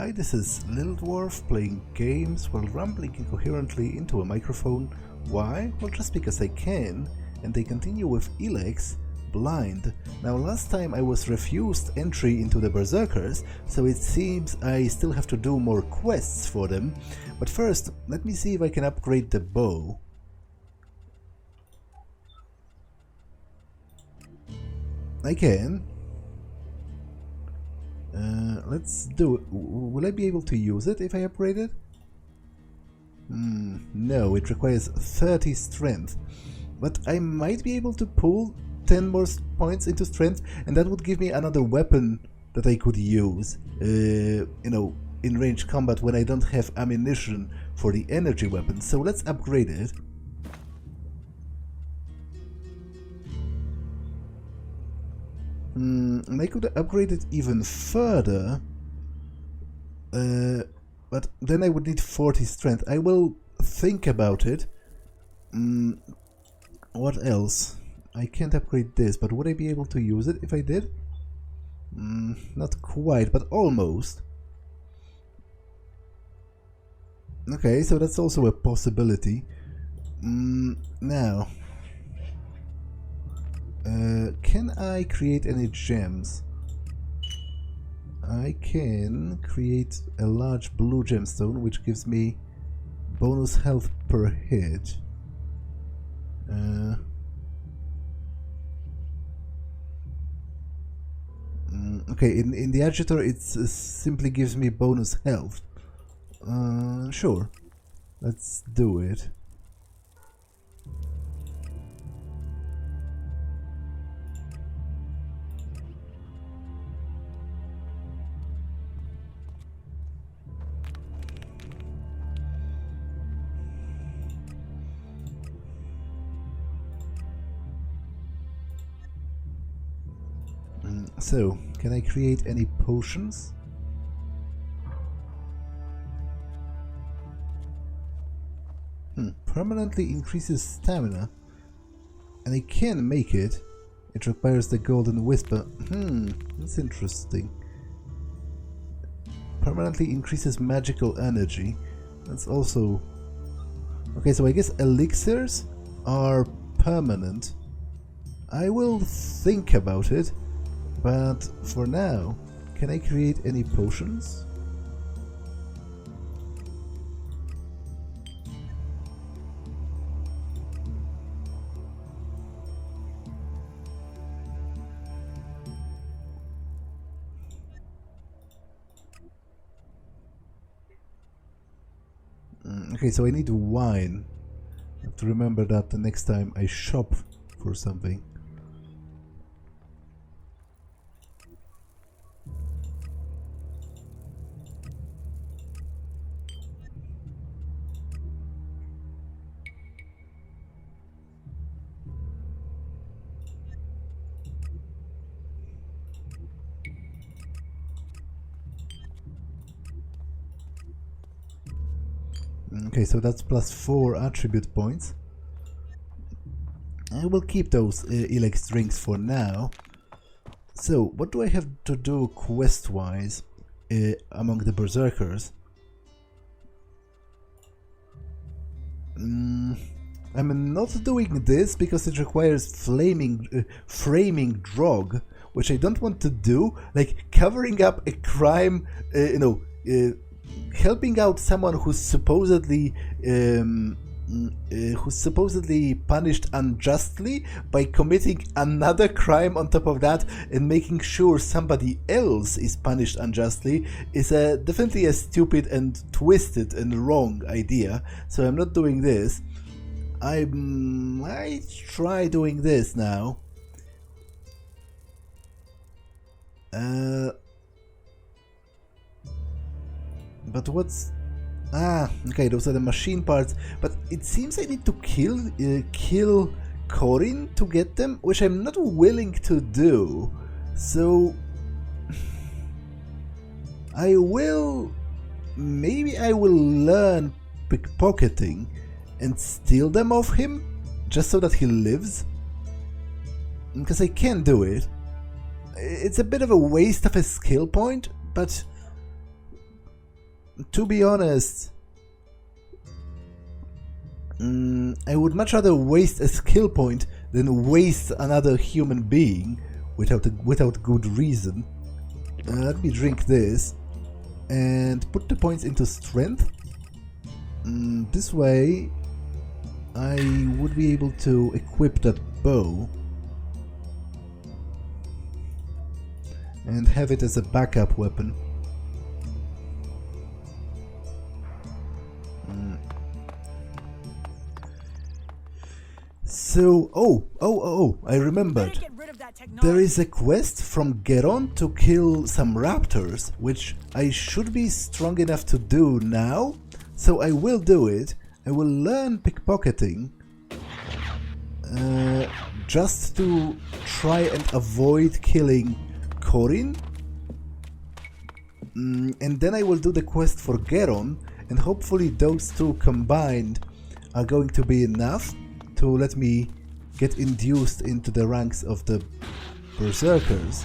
Hi, this is Little Dwarf playing games while rambling incoherently into a microphone. Why? Well, just because I can. And they continue with Elex, Blind. Now, last time I was refused entry into the Berserkers, so it seems I still have to do more quests for them. But first, let me see if I can upgrade the bow. I can. Let's do it. Will I be able to use it if I upgrade it? No, it requires 30 strength. But I might be able to pull 10 more points into strength, and that would give me another weapon that I could use, you know, in range combat when I don't have ammunition for the energy weapon. So let's upgrade it. And I could upgrade it even further, but then I would need 40 strength. I will think about it. What else? I can't upgrade this, but would I be able to use it if I did? Not quite, but almost. Okay, so that's also a possibility. Now... can I create any gems? I can create a large blue gemstone, which gives me bonus health per hit. Okay, in the agitator it simply gives me bonus health. Sure, let's do it. So, can I create any potions? Permanently increases stamina. And I can make it. It requires the golden whisper. That's interesting. Permanently increases magical energy. That's also... Okay, so I guess elixirs are permanent. I will think about it. But for now, can I create any potions? Okay, so I need wine. I have to remember that the next time I shop for something. Okay, so that's +4 attribute points. I will keep those Elex drinks for now. So, what do I have to do quest-wise among the Berserkers? I'm not doing this because it requires framing drog, which I don't want to do. Like, covering up a crime, you know, helping out someone who's supposedly punished unjustly by committing another crime on top of that and making sure somebody else is punished unjustly is definitely a stupid and twisted and wrong idea. So I'm not doing this. I might try doing this now. But what's... okay, those are the machine parts. But it seems I need to kill Kolin to get them, which I'm not willing to do. So... maybe I will learn pickpocketing and steal them off him, just so that he lives. Because I can do it. It's a bit of a waste of a skill point, but to be honest, I would much rather waste a skill point than waste another human being without good reason. Let me drink this and put the points into strength. This way I would be able to equip that bow and have it as a backup weapon. So, I remembered. There is a quest from Geron to kill some raptors, which I should be strong enough to do now, so I will do it. I will learn pickpocketing, just to try and avoid killing Kolin, and then I will do the quest for Geron, and hopefully those two combined are going to be enough to let me get induced into the ranks of the Berserkers.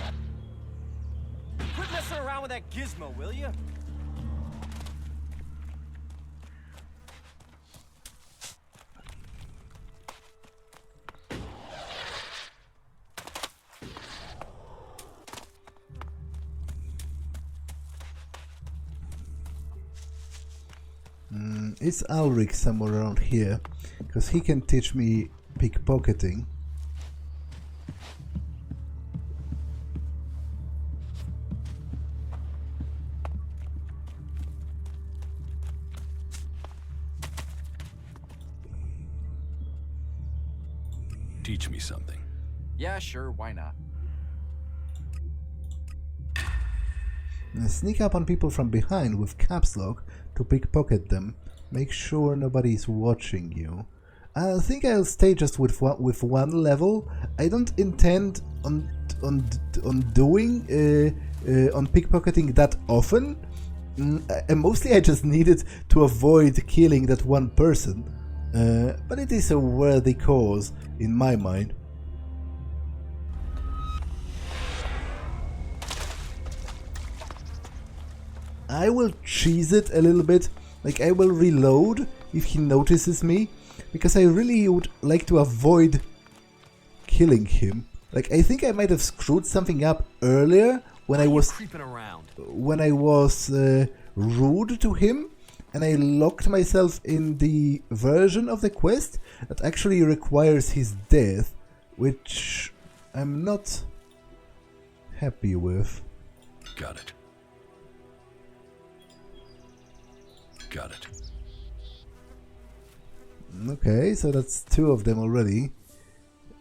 Quit messing around with that gizmo, will you? Is Ulrich somewhere around here? Because he can teach me pickpocketing. Teach me something. Yeah, sure, why not? Sneak up on people from behind with caps lock to pickpocket them. Make sure nobody is watching you. I think I'll stay just with one level. I don't intend on doing on pickpocketing that often. Mostly I just needed to avoid killing that one person. But it is a worthy cause in my mind. I will cheese it a little bit, like I will reload if he notices me, because I really would like to avoid killing him. Like, I think I might have screwed something up earlier when I was creeping around. When I was rude to him, and I locked myself in the version of the quest that actually requires his death, which I'm not happy with. Got it. Got it. Okay, so that's two of them already.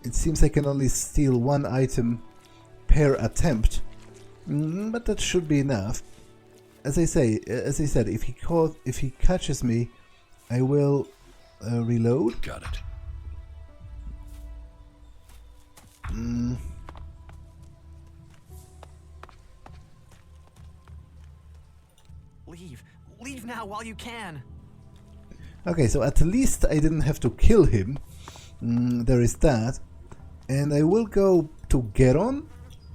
It seems I can only steal one item per attempt, but that should be enough. As I said, if he catches me, I will reload. Got it. Leave now while you can. Okay, so at least I didn't have to kill him. There is that. And I will go to Geron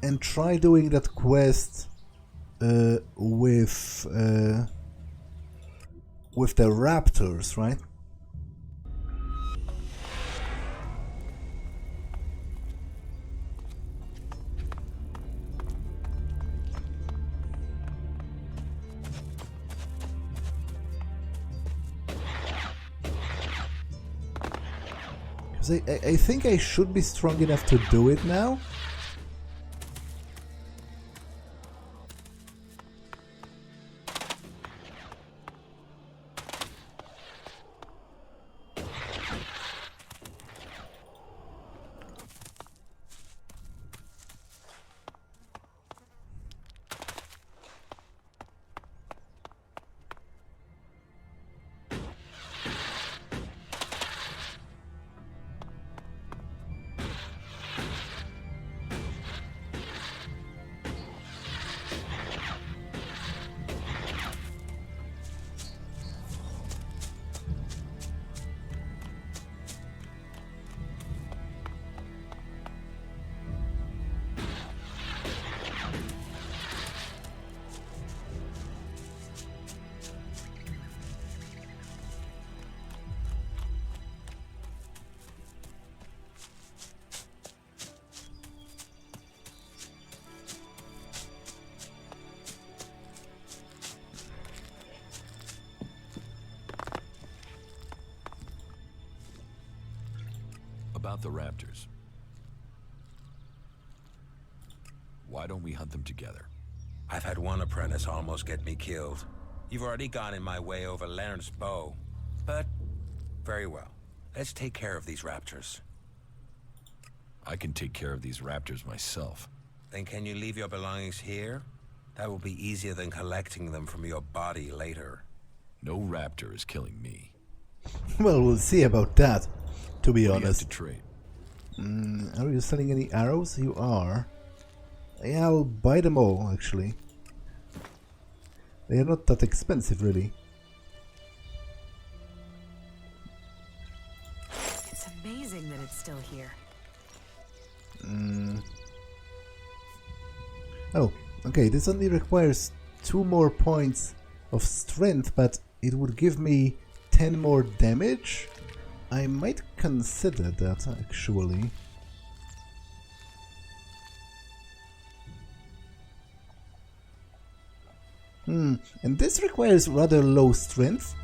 and try doing that quest with the raptors, right? I think I should be strong enough to do it now. About the raptors. Why don't we hunt them together? I've had one apprentice almost get me killed. You've already gone in my way over Lern's bow. But, very well. Let's take care of these raptors. I can take care of these raptors myself. Then can you leave your belongings here? That will be easier than collecting them from your body later. No raptor is killing me. Well, we'll see about that, to be What do you have honest. to trade? Are you selling any arrows? You are. Yeah, I'll buy them all, actually. They are not that expensive, really. It's amazing that it's still here. Oh, okay, this only requires 2 more points of strength, but it would give me 10 more damage? I might consider that, actually. And this requires rather low strength.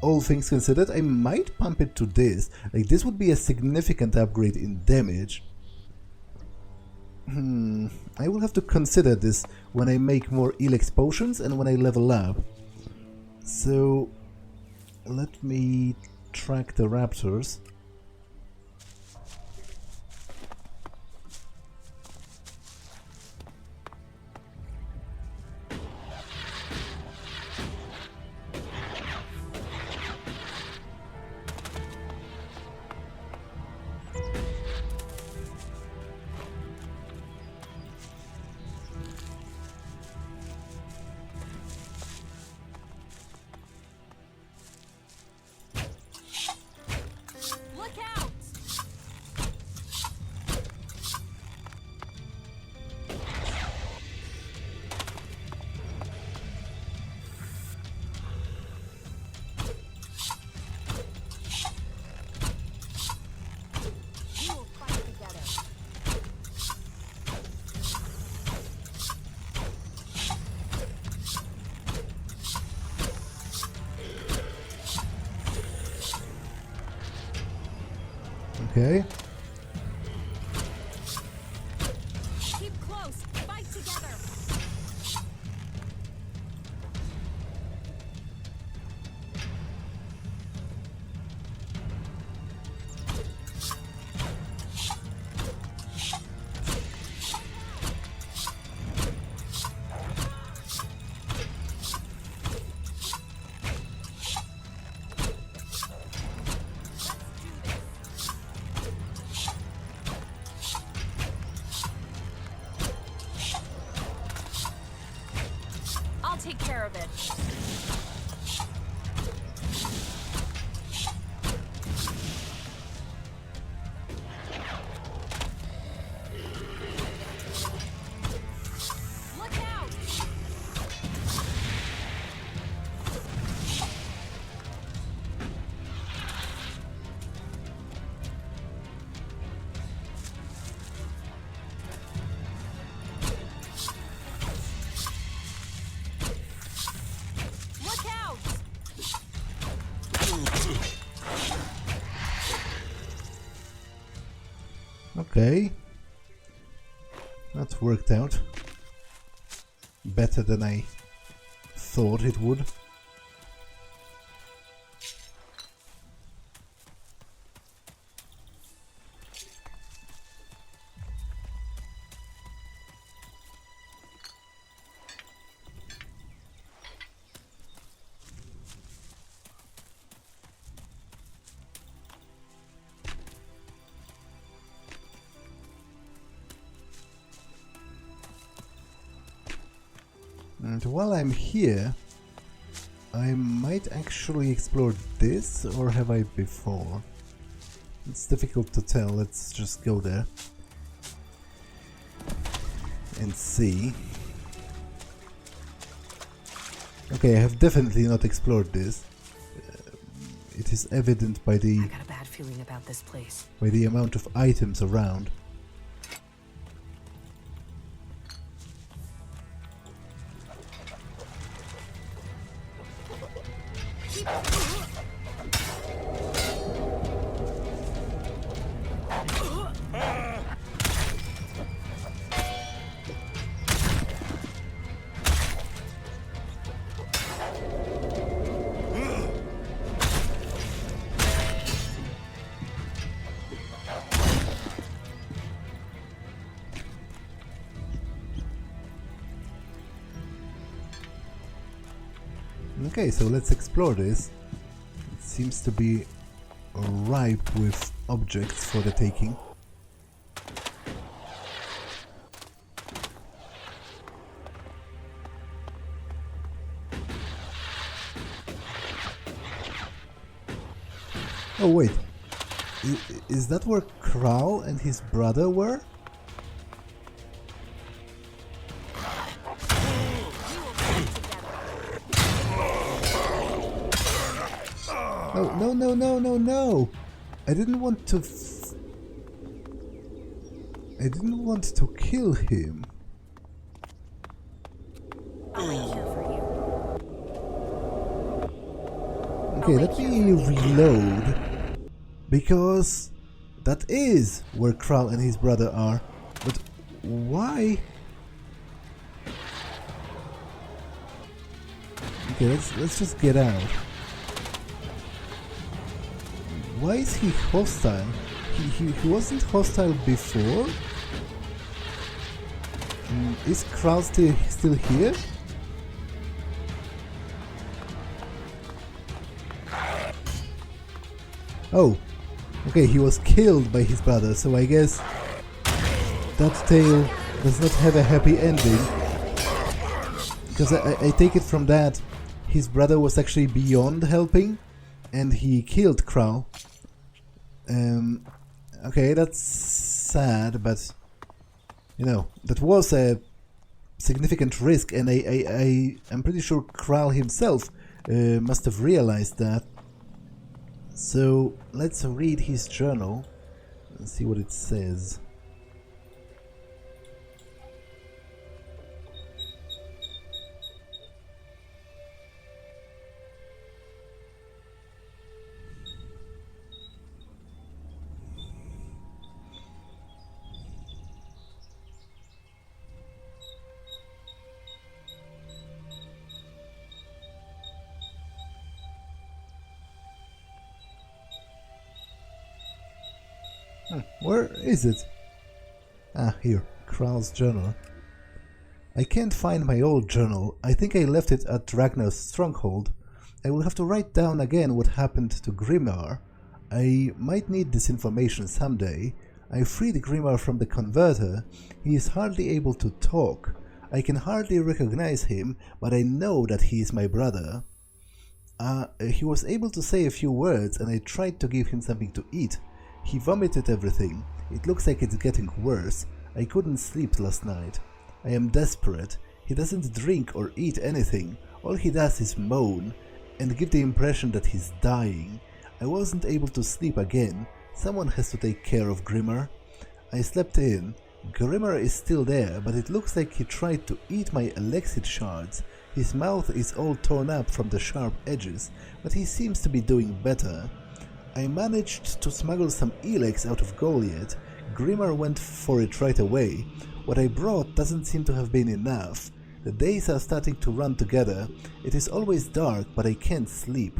All things considered, I might pump it to this. Like, this would be a significant upgrade in damage. I will have to consider this when I make more Elex potions and when I level up. So, let me track the raptors. Okay. Keep close. Fight together. I'll take care of it. Look out! Look out! Okay. That worked out. Better than I thought it would. And while I'm here, I might actually explore this, or have I before? It's difficult to tell. Let's just go there and see. Okay, I have definitely not explored this. It is evident by I got a bad feeling about this place. the amount of items around. Okay, so let's explore this. It seems to be ripe with objects for the taking. Oh wait, is that where Kral and his brother were? No! I didn't want to. I didn't want to kill him. I'll wait here for you. Okay, let me reload. Because that is where Kral and his brother are. But why? Okay, let's just get out. Why is he hostile? He wasn't hostile before? Is Kral still here? Oh, okay, he was killed by his brother, so I guess that tale does not have a happy ending. Because I take it from that, his brother was actually beyond helping, and he killed Kral. Okay, that's sad, but you know, that was a significant risk, and I'm pretty sure Kral himself must have realized that. So let's read his journal and see what it says. Where is it? Ah, here. Kral's journal. I can't find my old journal. I think I left it at Ragnar's stronghold. I will have to write down again what happened to Grimar. I might need this information someday. I freed Grimar from the converter. He is hardly able to talk. I can hardly recognize him, but I know that he is my brother. He was able to say a few words, and I tried to give him something to eat. He vomited everything. It looks like it's getting worse. I couldn't sleep last night. I am desperate. He doesn't drink or eat anything. All he does is moan and give the impression that he's dying. I wasn't able to sleep again. Someone has to take care of Grimar. I slept in. Grimar is still there, but it looks like he tried to eat my Elexit shards. His mouth is all torn up from the sharp edges, but he seems to be doing better. I managed to smuggle some Elex out of Goliet. Grimar went for it right away. What I brought doesn't seem to have been enough. The days are starting to run together. It is always dark, but I can't sleep.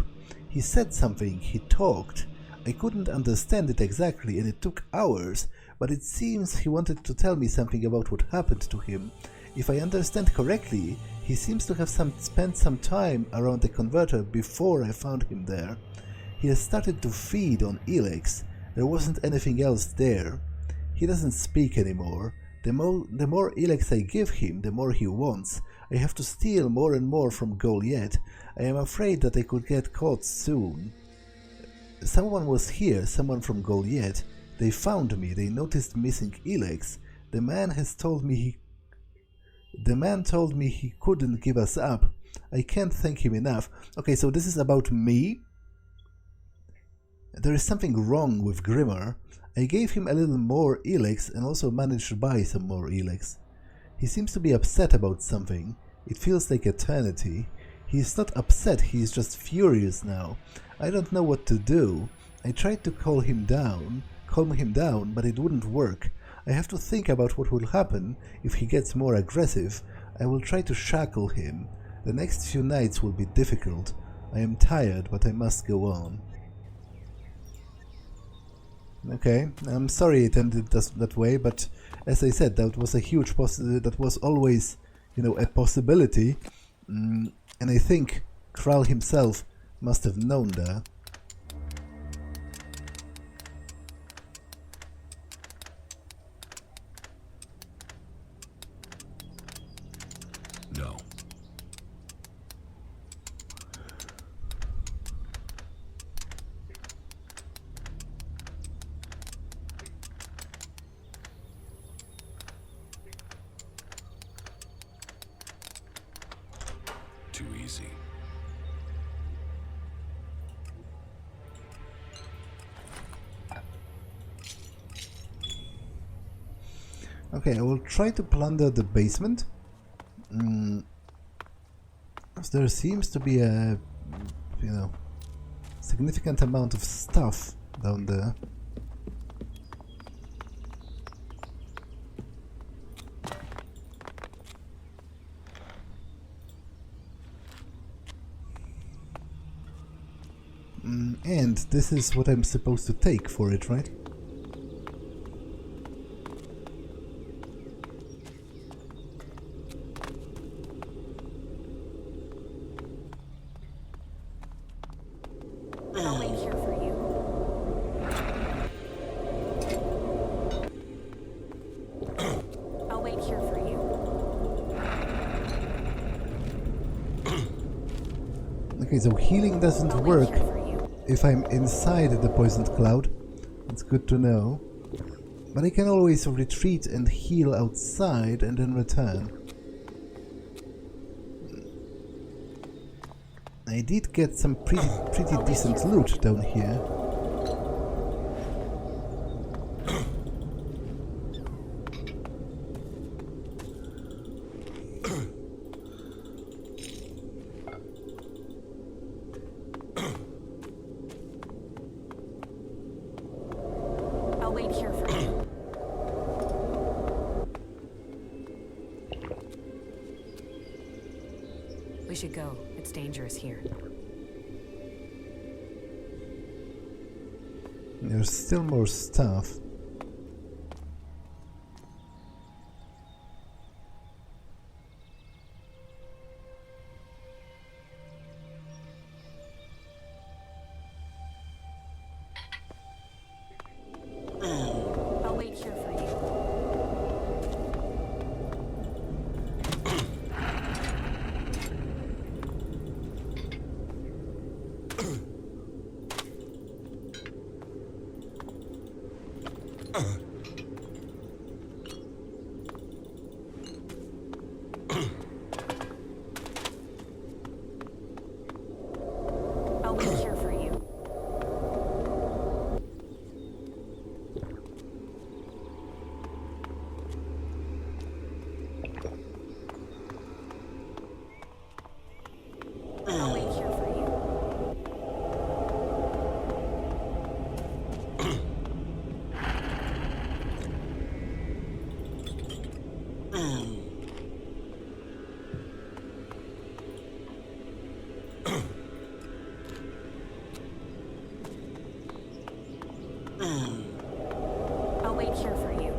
He said something, he talked. I couldn't understand it exactly, and it took hours, but it seems he wanted to tell me something about what happened to him. If I understand correctly, he seems to have spent some time around the converter before I found him there. He has started to feed on Elex. There wasn't anything else there. He doesn't speak anymore. The more Elex I give him, the more he wants. I have to steal more and more from Goliet. I am afraid that I could get caught soon. Someone was here, someone from Goliet. They found me. They noticed missing Elex. The man told me he couldn't give us up. I can't thank him enough. Okay, so this is about me. There is something wrong with Grimar. I gave him a little more Elex and also managed to buy some more Elex. He seems to be upset about something. It feels like eternity. He is not upset, he is just furious now. I don't know what to do. I tried to calm him down, but it wouldn't work. I have to think about what will happen if he gets more aggressive. I will try to shackle him. The next few nights will be difficult. I am tired, but I must go on. Okay, I'm sorry it ended that way, but as I said, that was a huge that was always, you know, a possibility, and I think Kral himself must have known that. No. Too easy. Okay, I will try to plunder the basement. There seems to be a, significant amount of stuff down there. And this is what I'm supposed to take for it, right? I'll wait here for you. I'll wait here for you. Okay, so healing doesn't I'll work wait here for you. if I'm inside the poisoned cloud. It's good to know. But I can always retreat and heal outside and then return. I did get some pretty decent loot down here. I'll wait here for you. We should go. It's dangerous here. There's still more stuff. I'll wait here for you. I'll wait here for you. I'll wait here for you. I'll wait here for you.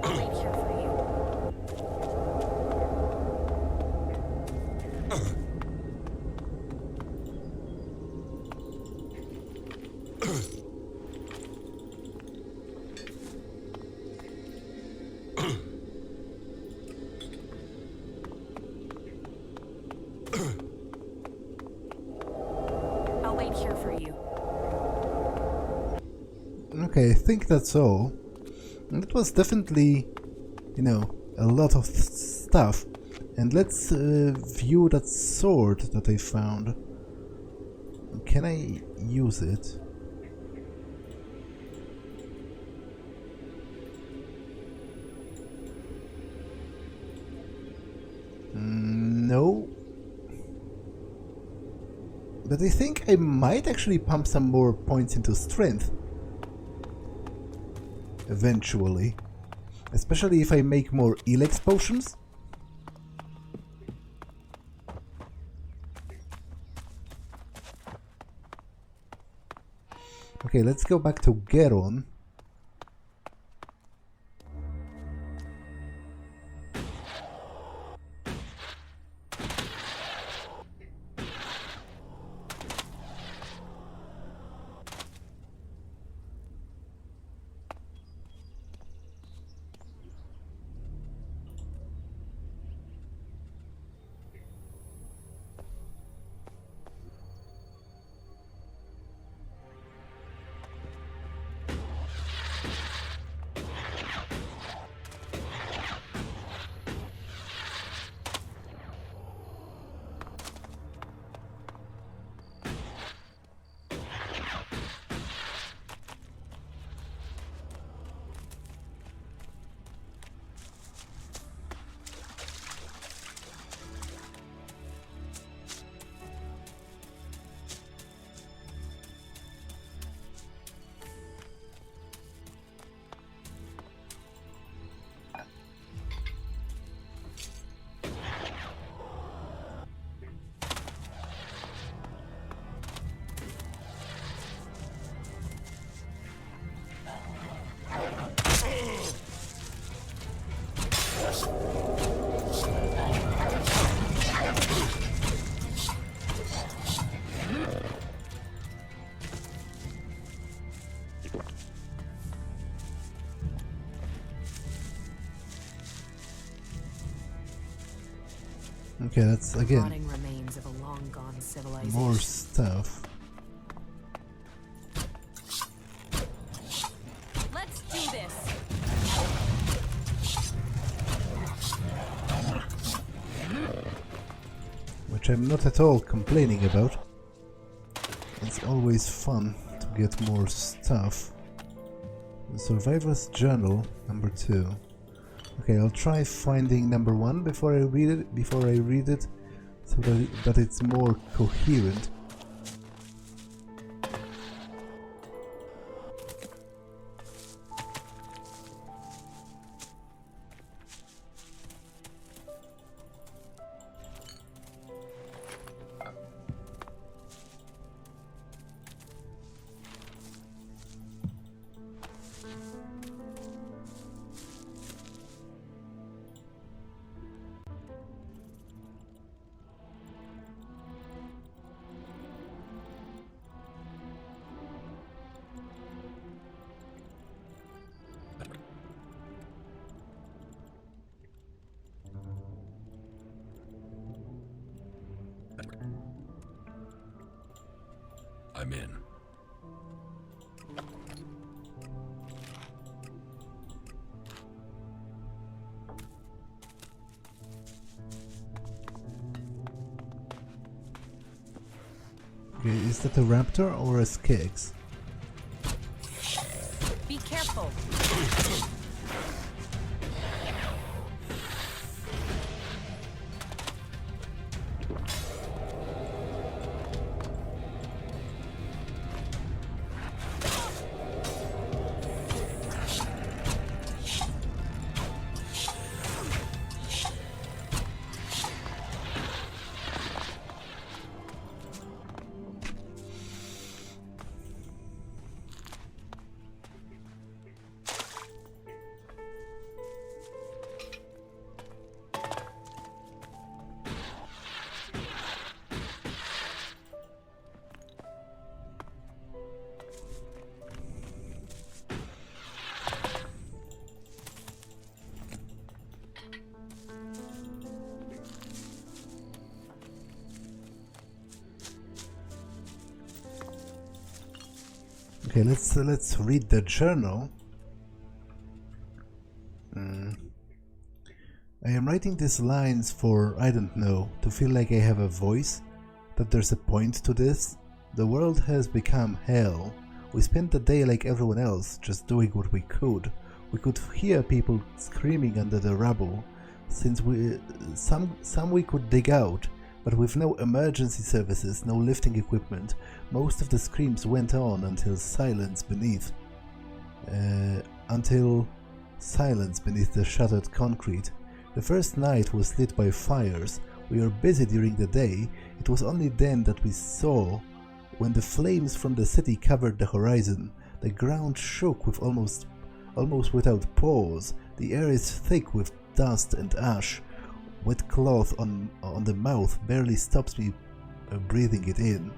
I'll wait here for you. I'll wait here for you. Okay, I think that's all. And it was definitely, a lot of stuff. And let's view that sword that I found. Can I use it? No. But I think I might actually pump some more points into strength. Eventually. Especially if I make more Elex potions. Okay, let's go back to Geron. Okay, that's again Rotting remains of a long-gone civilization. more stuff. Let's do this. Which I'm not at all complaining about. It's always fun to get more stuff. The Survivor's Journal, number 2. Okay, I'll try finding number 1 before I read it, so that it's more coherent. I'm in. Okay, is that a raptor or a Skeggs? Be careful. Okay, let's read the journal. I am writing these lines for, I don't know, to feel like I have a voice, that there's a point to this. The world has become hell. We spent the day like everyone else, just doing what we could. We could hear people screaming under the rubble. Since some we could dig out, but with no emergency services, no lifting equipment, most of the screams went on until silence beneath the shattered concrete. The first night was lit by fires. We were busy during the day. It was only then that we saw when the flames from the city covered the horizon. The ground shook with almost without pause. The air is thick with dust and ash. Wet cloth on the mouth barely stops me breathing it in.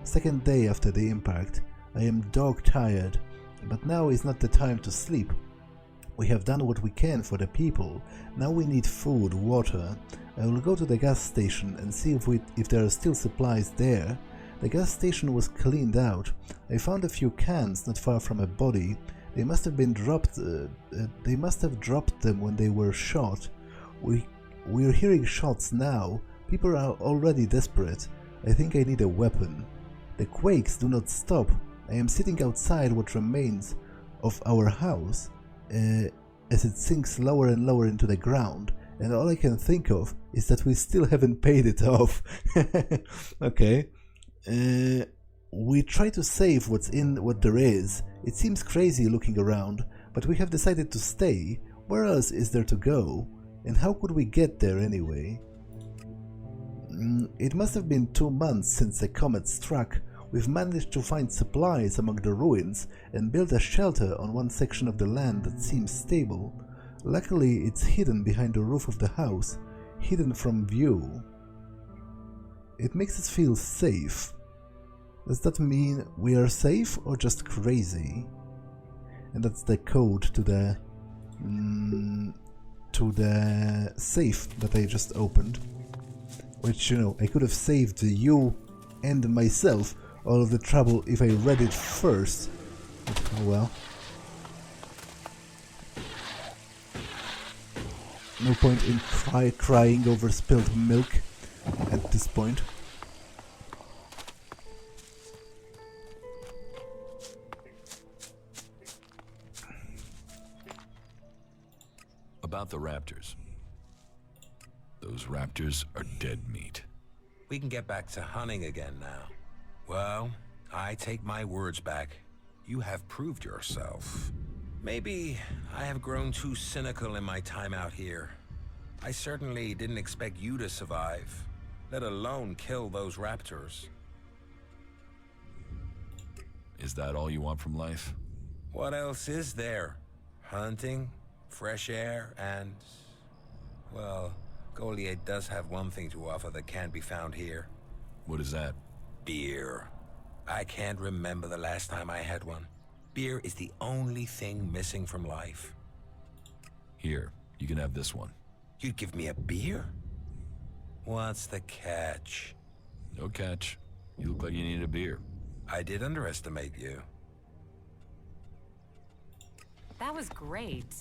Second day after the impact. I am dog tired, but now is not the time to sleep. We have done what we can for the people. Now we need food, water. I will go to the gas station and see if there are still supplies there. The gas station was cleaned out. I found a few cans not far from a body. They must have been dropped. They must have dropped them when they were shot. We're hearing shots now. People are already desperate. I think I need a weapon. The quakes do not stop. I am sitting outside what remains of our house as it sinks lower and lower into the ground, and all I can think of is that we still haven't paid it off. Okay. We try to save what's in what there is. It seems crazy looking around, but we have decided to stay. Where else is there to go? And how could we get there anyway? It must have been 2 months since the comet struck. We've managed to find supplies among the ruins and build a shelter on one section of the land that seems stable. Luckily, it's hidden behind the roof of the house, hidden from view. It makes us feel safe. Does that mean we are safe or just crazy? And that's the code to the safe that I just opened. Which, you know, I could have saved you and myself all of the trouble if I read it first. But, oh well. No point in crying over spilled milk at this point. About the raptors. Those raptors are dead meat. We can get back to hunting again now. Well, I take my words back. You have proved yourself. Maybe I have grown too cynical in my time out here. I certainly didn't expect you to survive, let alone kill those raptors. Is that all you want from life? What else is there? Hunting, fresh air, and... well, Goliet does have one thing to offer that can't be found here. What is that? Beer. I can't remember the last time I had one. Beer is the only thing missing from life. Here, you can have this one. You'd give me a beer? What's the catch? No catch. You look like you need a beer. I did underestimate you. That was great.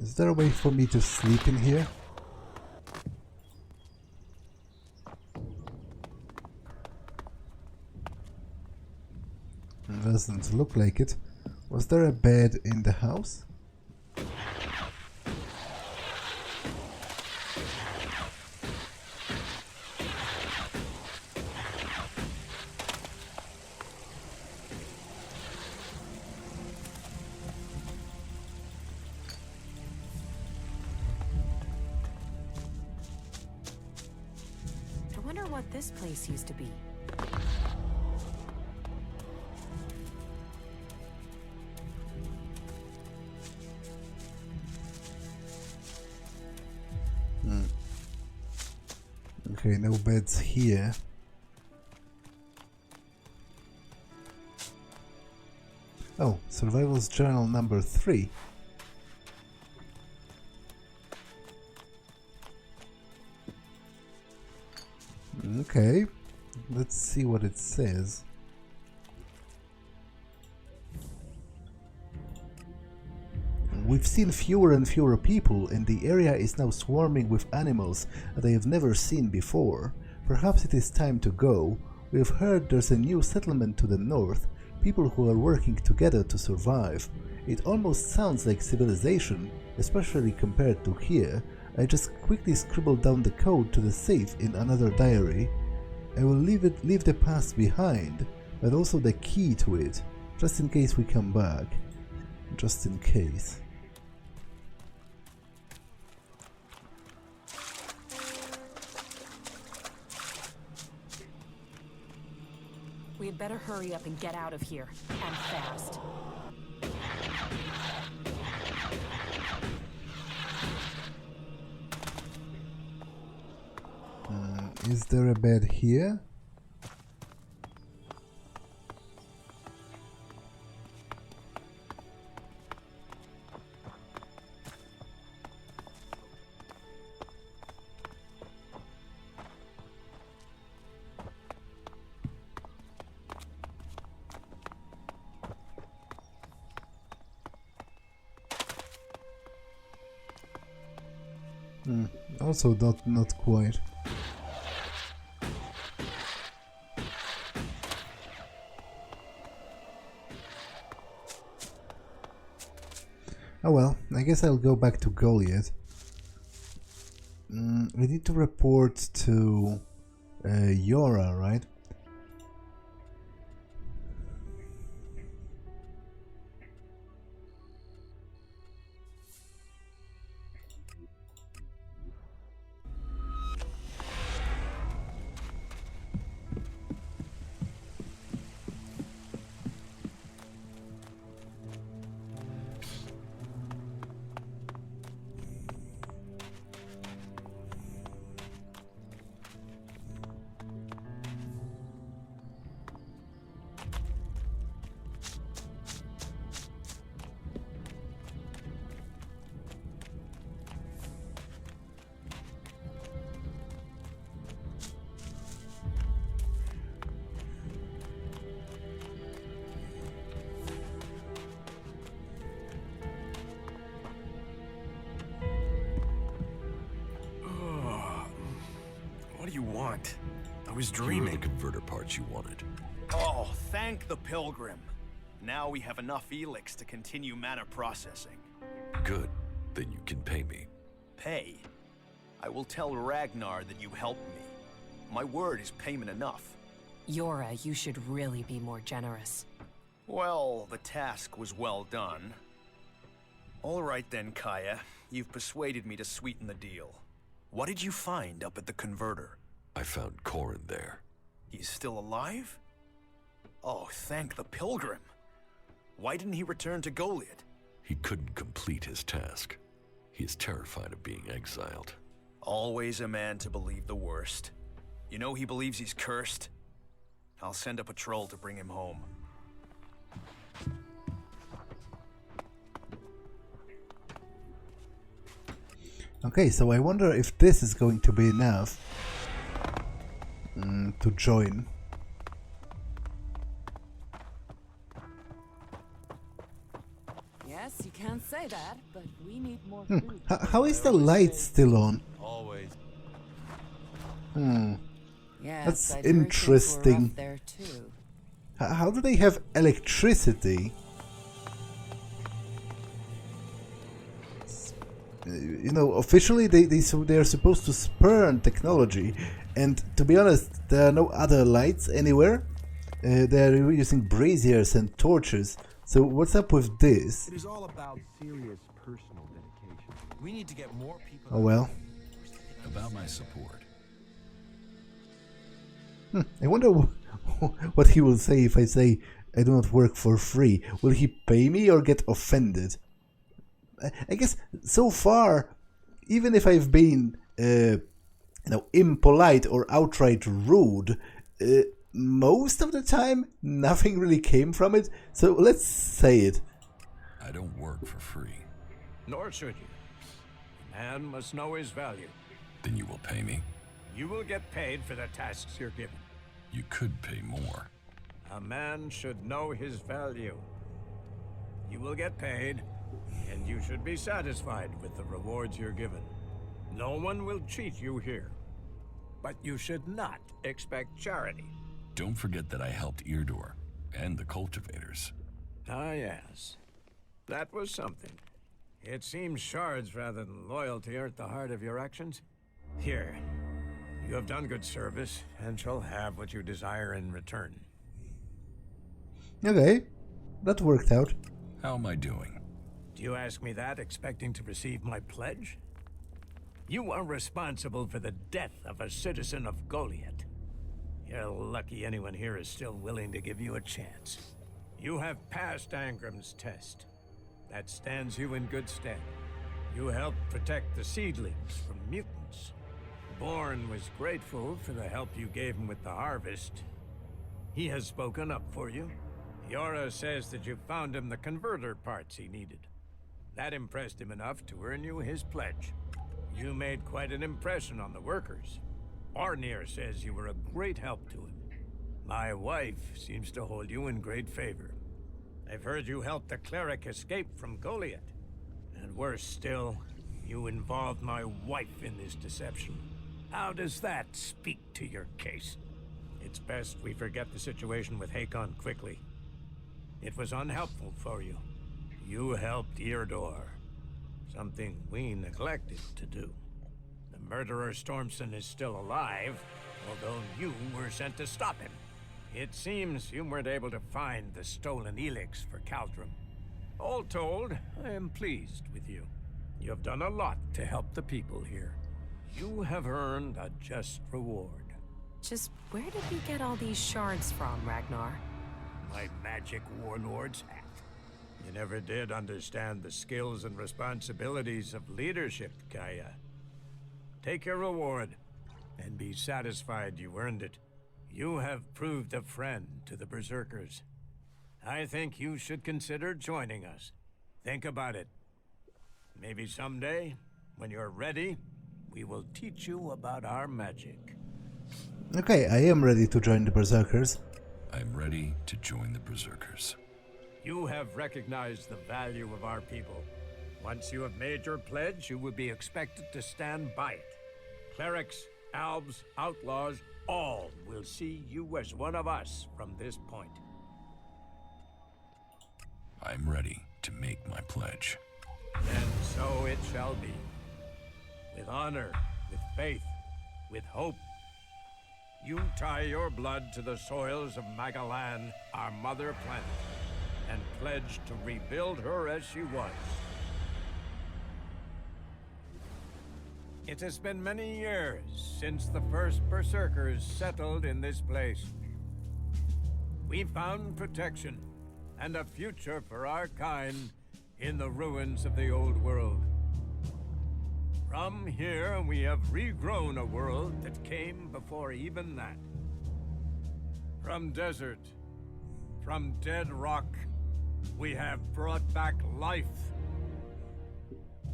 Is there a way for me to sleep in here? Doesn't look like it. Was there a bed in the house? I wonder what this place used to be. Okay, no beds here. Oh, Survival's Journal number 3. Okay, let's see what it says. we've seen fewer and fewer people, and the area is now swarming with animals that I have never seen before. Perhaps it is time to go. We have heard there's a new settlement to the north, people who are working together to survive. It almost sounds like civilization, especially compared to here. I just quickly scribbled down the code to the safe in another diary. I will leave the past behind, but also the key to it, just in case we come back. Just in case. We had better hurry up and get out of here, and fast. Is there a bed here? Also not quite. Oh well, I guess I'll go back to Goliet. We need to report to Jora, right? What do you want? I was Here are dreaming. the converter parts you wanted. Oh, thank the Pilgrim. Now we have enough Elex to continue mana processing. Good. Then you can pay me. Pay? I will tell Ragnar that you helped me. My word is payment enough. Jora, you should really be more generous. Well, the task was well done. All right then, Kaya. You've persuaded me to sweeten the deal. What did you find up at the converter? I found Kolin there. He's still alive? Oh, thank the Pilgrim. Why didn't he return to Goliet? He couldn't complete his task. He is terrified of being exiled. Always a man to believe the worst. You know he believes he's cursed? I'll send a patrol to bring him home. Okay, so I wonder if this is going to be enough to join. Yes, you can say that, but we need more food. How is the light still on? Always. Yes, That's I heard things were interesting. rough there too. How do they have electricity? You know, officially they are supposed to spurn technology, and to be honest, there are no other lights anywhere. They are using braziers and torches. So what's up with this? It is all about serious personal dedication. We need to get more people. Oh well. About my support. I wonder what he will say if I say I do not work for free. Will he pay me or get offended? I guess so far, even if I've been, impolite or outright rude, most of the time nothing really came from it. So let's say it. I don't work for free. Nor should you. A man must know his value. Then you will pay me? You will get paid for the tasks you're given. You could pay more. A man should know his value. You will get paid and you should be satisfied with the rewards you're given. No one will cheat you here. But you should not expect charity. Don't forget that I helped Eardor and the cultivators. Ah, yes. That was something. It seems shards rather than loyalty are at the heart of your actions. Here, you have done good service, and shall have what you desire in return. Okay, that worked out. How am I doing? Do you ask me that, expecting to receive my pledge? You are responsible for the death of a citizen of Goliet. You're lucky anyone here is still willing to give you a chance. You have passed Angrim's test. That stands you in good stead. You helped protect the seedlings from mutants. Bjorn was grateful for the help you gave him with the harvest. He has spoken up for you. Jora says that you found him the converter parts he needed. That impressed him enough to earn you his pledge. You made quite an impression on the workers. Ragnar says you were a great help to him. My wife seems to hold you in great favor. I've heard you helped the cleric escape from Goliet. And worse still, you involved my wife in this deception. How does that speak to your case? It's best we forget the situation with Hakon quickly. It was unhelpful for you. You helped Eardor. Something we neglected to do. The murderer Stormson is still alive, although you were sent to stop him. It seems you weren't able to find the stolen Elex for Kaldrum. All told, I am pleased with you. You have done a lot to help the people here. You have earned a just reward. Just where did you get all these shards from, Ragnar? My magic warlord's hat. You never did understand the skills and responsibilities of leadership, Kaya. Take your reward, and be satisfied you earned it. You have proved a friend to the Berserkers. I think you should consider joining us. Think about it. Maybe someday, when you're ready, we will teach you about our magic. Okay, I am ready to join the Berserkers. I'm ready to join the Berserkers. You have recognized the value of our people. Once you have made your pledge, you will be expected to stand by it. Clerics, elves, outlaws, all will see you as one of us from this point. I'm ready to make my pledge. And so it shall be. With honor, with faith, with hope. You tie your blood to the soils of Magalan, our mother planet, and pledge to rebuild her as she was. It has been many years since the first Berserkers settled in this place. We found protection and a future for our kind in the ruins of the old world. From here, we have regrown a world that came before even that. From desert, from dead rock, we have brought back life.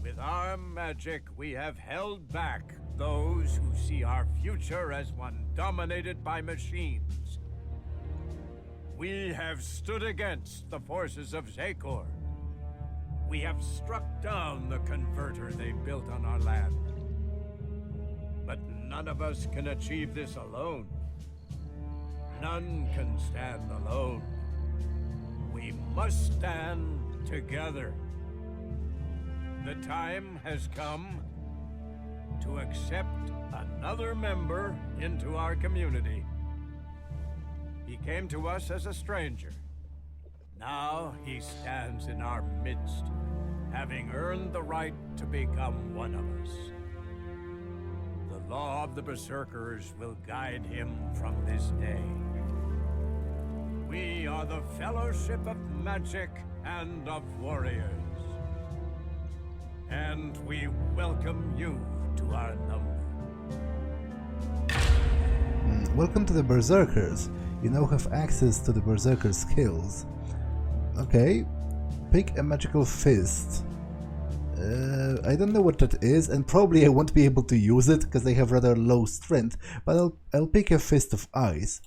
With our magic, we have held back those who see our future as one dominated by machines. We have stood against the forces of Zakor. We have struck down the converter they built on our land. But none of us can achieve this alone. None can stand alone. We must stand together. The time has come to accept another member into our community. He came to us as a stranger. Now he stands in our midst, having earned the right to become one of us. The law of the Berserkers will guide him from this day. We are the Fellowship of Magic and of Warriors. And we welcome you to our number. Welcome to the Berserkers. You now have access to the Berserker skills. Okay, pick a magical fist. I don't know what that is, and probably I won't be able to use it because I have rather low strength, but I'll pick a fist of ice.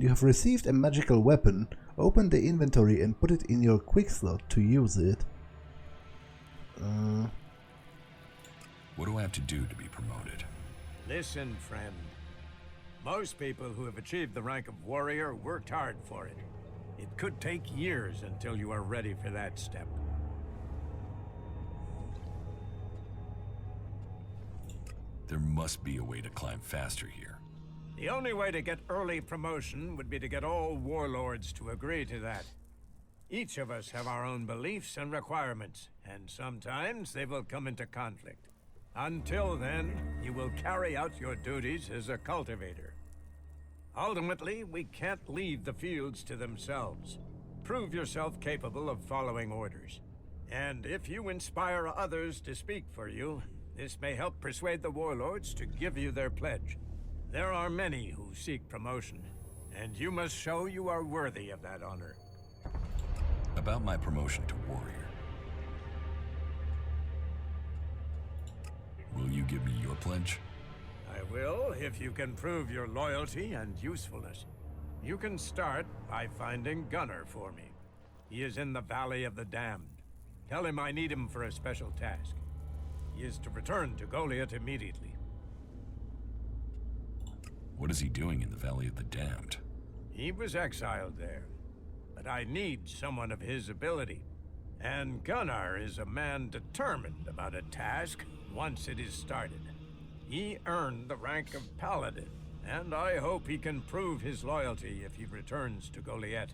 You have received a magical weapon. Open the inventory and put it in your quick slot to use it. What do I have to do to be promoted? Listen, friend. Most people who have achieved the rank of warrior worked hard for it. It could take years until you are ready for that step. There must be a way to climb faster here. The only way to get early promotion would be to get all warlords to agree to that. Each of us have our own beliefs and requirements, and sometimes they will come into conflict. Until then, you will carry out your duties as a cultivator. Ultimately, we can't leave the fields to themselves. Prove yourself capable of following orders. And if you inspire others to speak for you, this may help persuade the warlords to give you their pledge. There are many who seek promotion, and you must show you are worthy of that honor. About my promotion to warrior. Will you give me your pledge? I will, if you can prove your loyalty and usefulness. You can start by finding Gunnar for me. He is in the Valley of the Damned. Tell him I need him for a special task. He is to return to Goliet immediately. What is he doing in the Valley of the Damned? He was exiled there, but I need someone of his ability. And Gunnar is a man determined about a task once it is started. He earned the rank of Paladin, and I hope he can prove his loyalty if he returns to Goliet.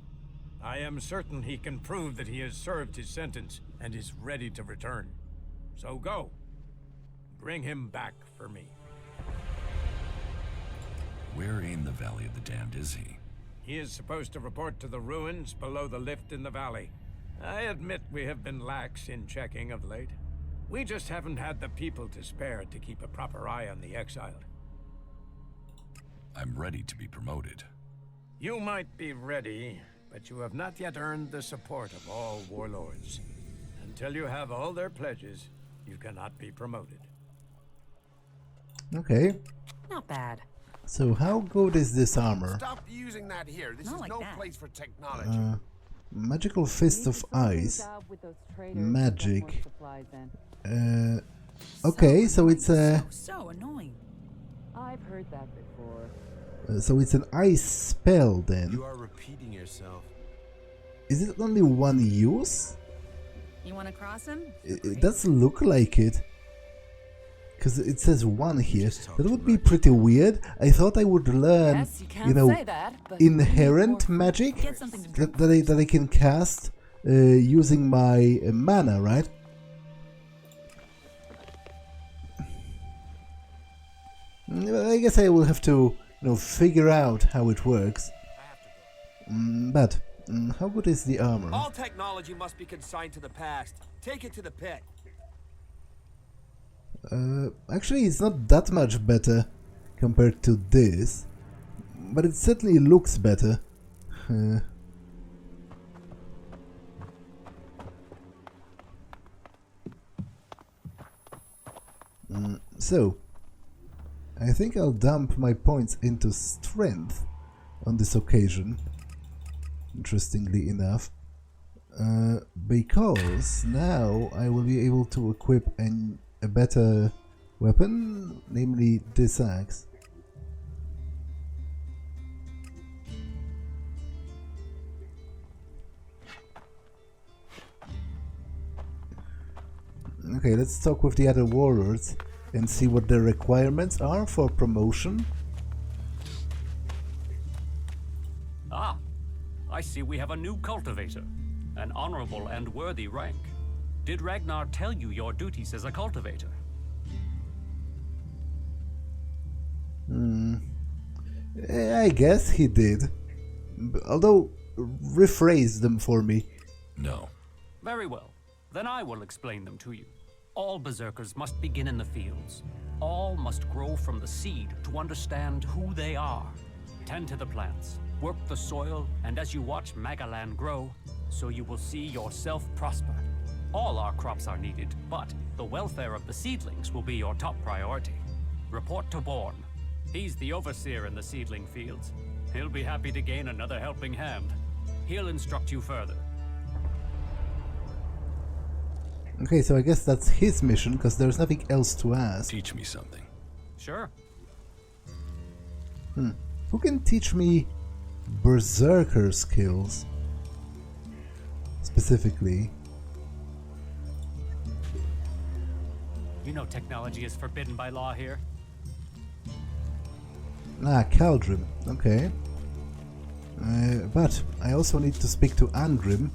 I am certain he can prove that he has served his sentence and is ready to return. So go. Bring him back for me. Where in the Valley of the Damned is he? He is supposed to report to the ruins below the lift in the valley. I admit we have been lax in checking of late. We just haven't had the people to spare to keep a proper eye on the exiled. I'm ready to be promoted. You might be ready, but you have not yet earned the support of all warlords. Until you have all their pledges, you cannot be promoted. Okay. Not bad. So how good is this armor? Stop using that here. This Not is like no that. place for technology. Magical Fist of Ice. Magic. Okay, so it's a... So annoying. I've heard that before. So it's an ice spell then. You are repeating yourself. Is it only one use? You want to cross him? It doesn't look like it. Because it says one here. That would be pretty weird. I thought I would learn, Yes, you can you know, say that, but inherent magic Get something to drink. that I can cast using my mana, right? I guess I will have to, figure out how it works. But how good is the armor? All technology must be consigned to the past. Take it to the pit. Actually, it's not that much better compared to this, but it certainly looks better. So, I think I'll dump my points into strength on this occasion, interestingly enough, because now I will be able to equip a better weapon, namely this axe. Okay, let's talk with the other warlords and see what their requirements are for promotion. Ah, I see we have a new cultivator. An honorable and worthy rank. Did Ragnar tell you your duties as a cultivator? I guess he did. Although, rephrase them for me. No. Very well. Then I will explain them to you. All Berserkers must begin in the fields. All must grow from the seed to understand who they are. Tend to the plants, work the soil, and as you watch Magaland grow, so you will see yourself prosper. All our crops are needed, but the welfare of the seedlings will be your top priority. Report to Bjorn. He's the overseer in the seedling fields. He'll be happy to gain another helping hand. He'll instruct you further. Okay, so I guess that's his mission, because there's nothing else to ask. Teach me something. Sure. Who can teach me Berserker skills? Specifically. You know technology is forbidden by law here. Ah, Caldrim. Okay. But I also need to speak to Angrim.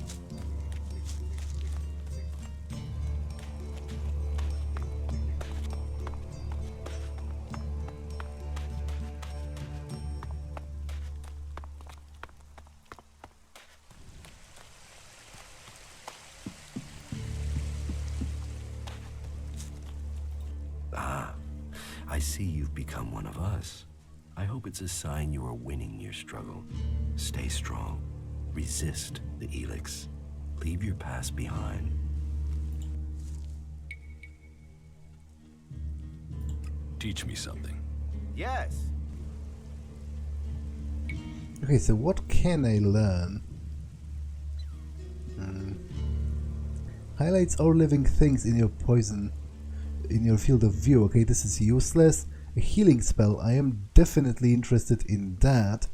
I see you've become one of us. I hope it's a sign you are winning your struggle. Stay strong. Resist the Elex. Leave your past behind. Teach me something. Yes. Okay, so what can I learn? Highlights all living things in your poison, in your field of view. Okay, this is useless. A healing spell, I am definitely interested in that.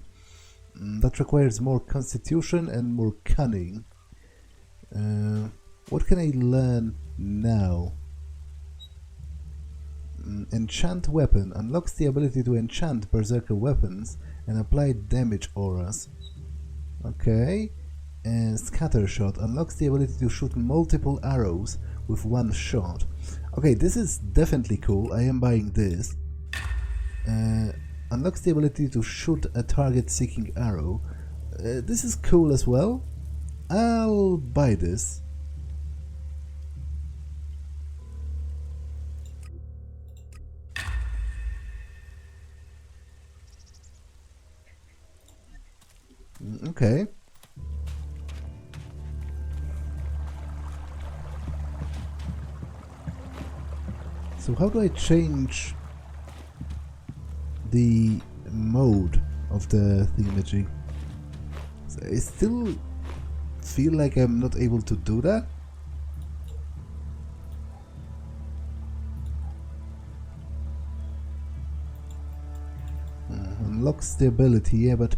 That requires more constitution and more cunning. What can I learn now? Enchant weapon unlocks the ability to enchant berserker weapons and apply damage auras. Okay. And scatter shot unlocks the ability to shoot multiple arrows with one shot. Okay, this is definitely cool. I am buying this. Unlocks the ability to shoot a target-seeking arrow. This is cool as well. I'll buy this. Okay. So how do I change the mode of the thingamajig? So I still feel like I'm not able to do that. Unlocks the ability, yeah, but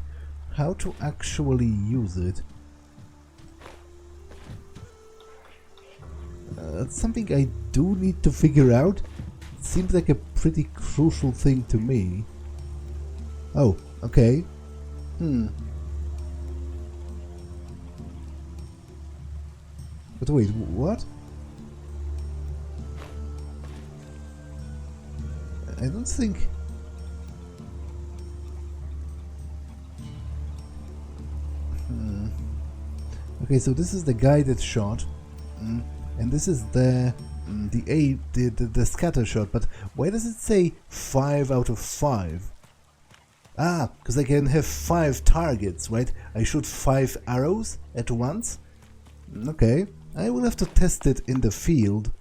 how to actually use it? That's something I do need to figure out. It seems like a pretty crucial thing to me. Oh, okay. But wait, what? I don't think... Okay, so this is the guided shot. And this is the scatter shot, but why does it say 5 out of 5? Ah, because I can have 5 targets, right? I shoot 5 arrows at once? Okay, I will have to test it in the field.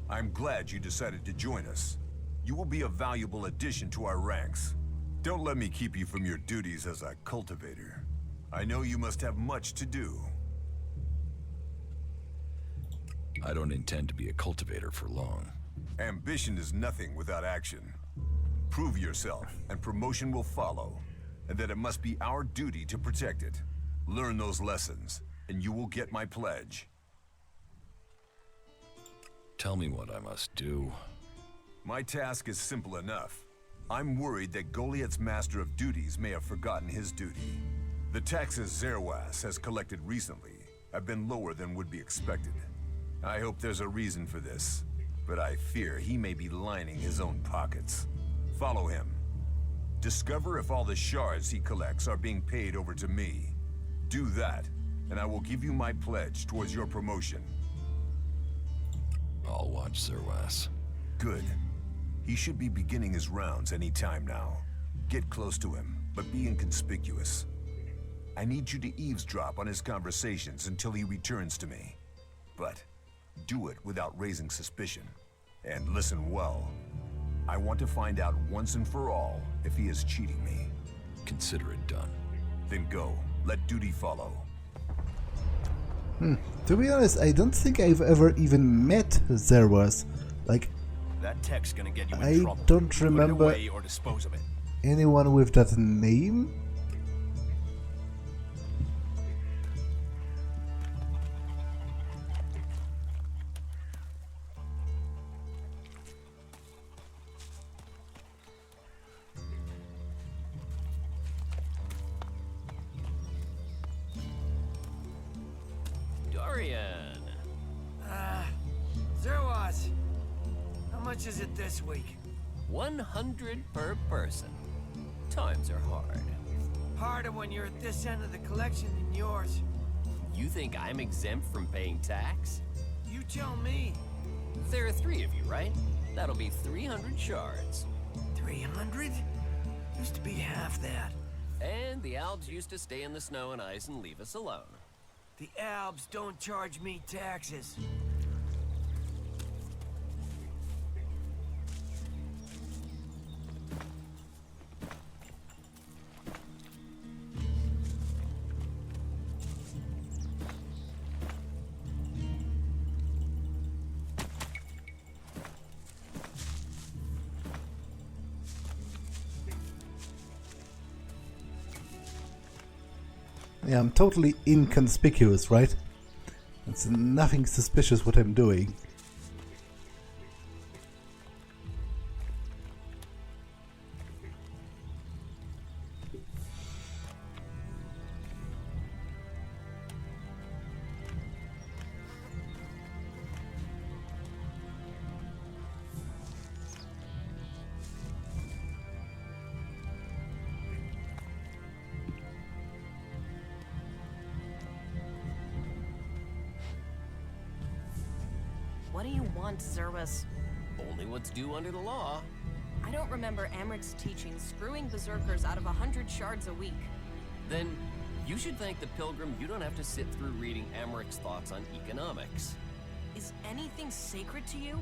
I'm glad you decided to join us. You will be a valuable addition to our ranks. Don't let me keep you from your duties as a cultivator. I know you must have much to do. I don't intend to be a cultivator for long. Ambition is nothing without action. Prove yourself, and promotion will follow, and that it must be our duty to protect it. Learn those lessons, and you will get my pledge. Tell me what I must do. My task is simple enough. I'm worried that Goliet's Master of Duties may have forgotten his duty. The taxes Zerwas has collected recently have been lower than would be expected. I hope there's a reason for this, but I fear he may be lining his own pockets. Follow him. Discover if all the shards he collects are being paid over to me. Do that, and I will give you my pledge towards your promotion. I'll watch Zerwas. Good. He should be beginning his rounds any time now. Get close to him, but be inconspicuous. I need you to eavesdrop on his conversations until he returns to me. But do it without raising suspicion. And listen well. I want to find out once and for all if he is cheating me. Consider it done. Then go. Let duty follow. To be honest, I don't think I've ever even met Zerwas. Like, That tech's gonna get you in I trouble. don't Put it remember away or dispose of it. anyone with that name. Zerwas! How much is it this week? 100 per person. Times are hard. Harder when you're at this end of the collection than yours. You think I'm exempt from paying tax? You tell me. There are 3 of you, right? That'll be 300 shards. 300? Used to be half that. And the Albs used to stay in the snow and ice and leave us alone. The Albs don't charge me taxes. Yeah, I'm totally inconspicuous, right? It's nothing suspicious what I'm doing. What do you want, Zerwas? Only what's due under the law. I don't remember Amric's teaching screwing Berserkers out of 100 shards a week. Then you should thank the Pilgrim you don't have to sit through reading Amric's thoughts on economics. Is anything sacred to you?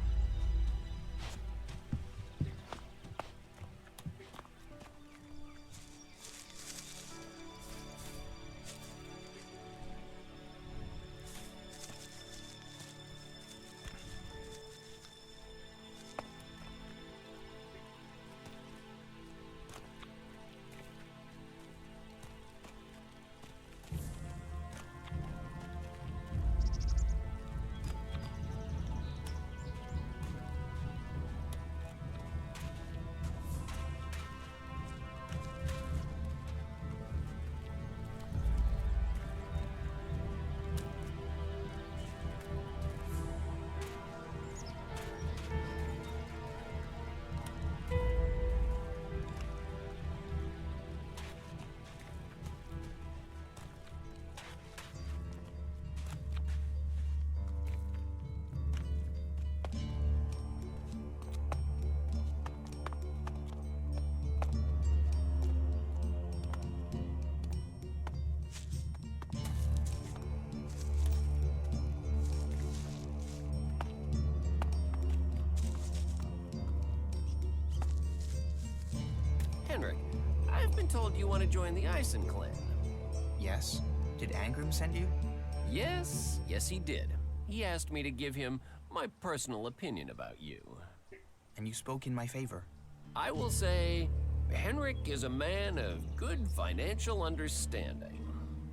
Henrik, I've been told you want to join the Eisen clan. Yes? Did Angrim send you? Yes, he did. He asked me to give him my personal opinion about you. And you spoke in my favor. I will say, Henrik is a man of good financial understanding.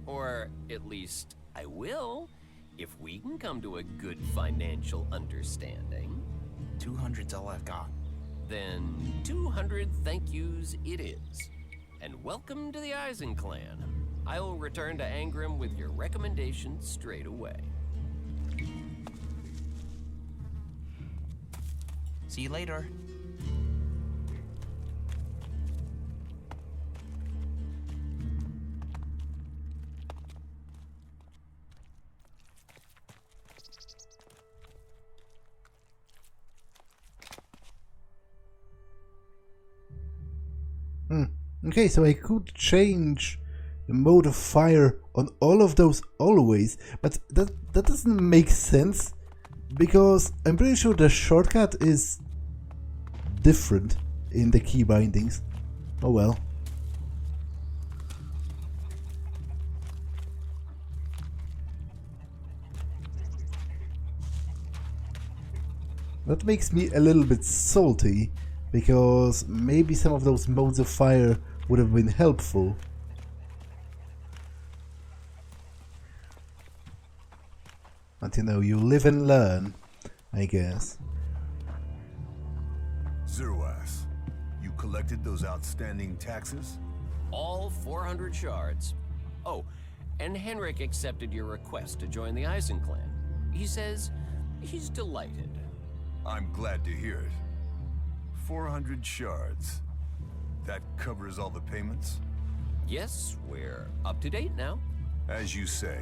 Or at least, I will, if we can come to a good financial understanding. 200's all I've got. Then 200 thank yous it is. And welcome to the Eisen clan. I'll return to Angrim with your recommendation straight away. See you later. Okay, so I could change the mode of fire on all of those always, but that doesn't make sense, because I'm pretty sure the shortcut is different in the key bindings. Oh well. That makes me a little bit salty, because maybe some of those modes of fire would have been helpful. But you know, you live and learn, I guess. Zerwas, you collected those outstanding taxes? All 400 shards. Oh, and Henrik accepted your request to join the Eisen clan. He says he's delighted. I'm glad to hear it. 400 shards. That covers all the payments? Yes, we're up to date now. As you say.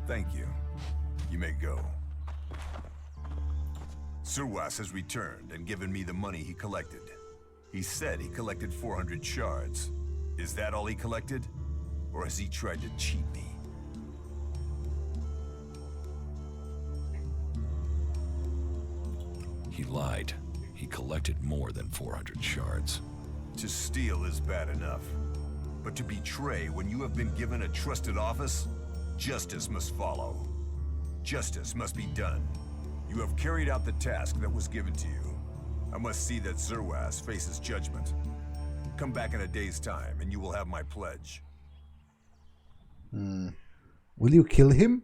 Thank you. You may go. Zerwas has returned and given me the money he collected. He said he collected 400 shards. Is that all he collected? Or has he tried to cheat me? He lied. He collected more than 400 shards. To steal is bad enough. But to betray when you have been given a trusted office? Justice must follow. Justice must be done. You have carried out the task that was given to you. I must see that Zerwas faces judgment. Come back in a day's time, and you will have my pledge. Will you kill him?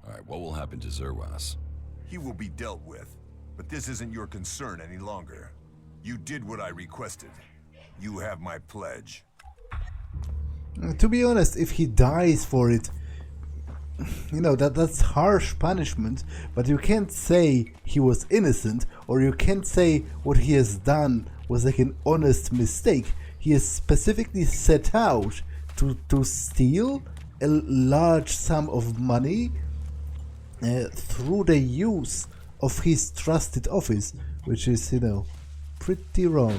Alright, what will happen to Zerwas? He will be dealt with, but this isn't your concern any longer. You did what I requested. You have my pledge. To be honest, if he dies for it, you know, that's harsh punishment, but you can't say he was innocent, or you can't say what he has done was like an honest mistake. He is specifically set out to steal a large sum of money through the use of his trusted office, which is, you know, pretty wrong.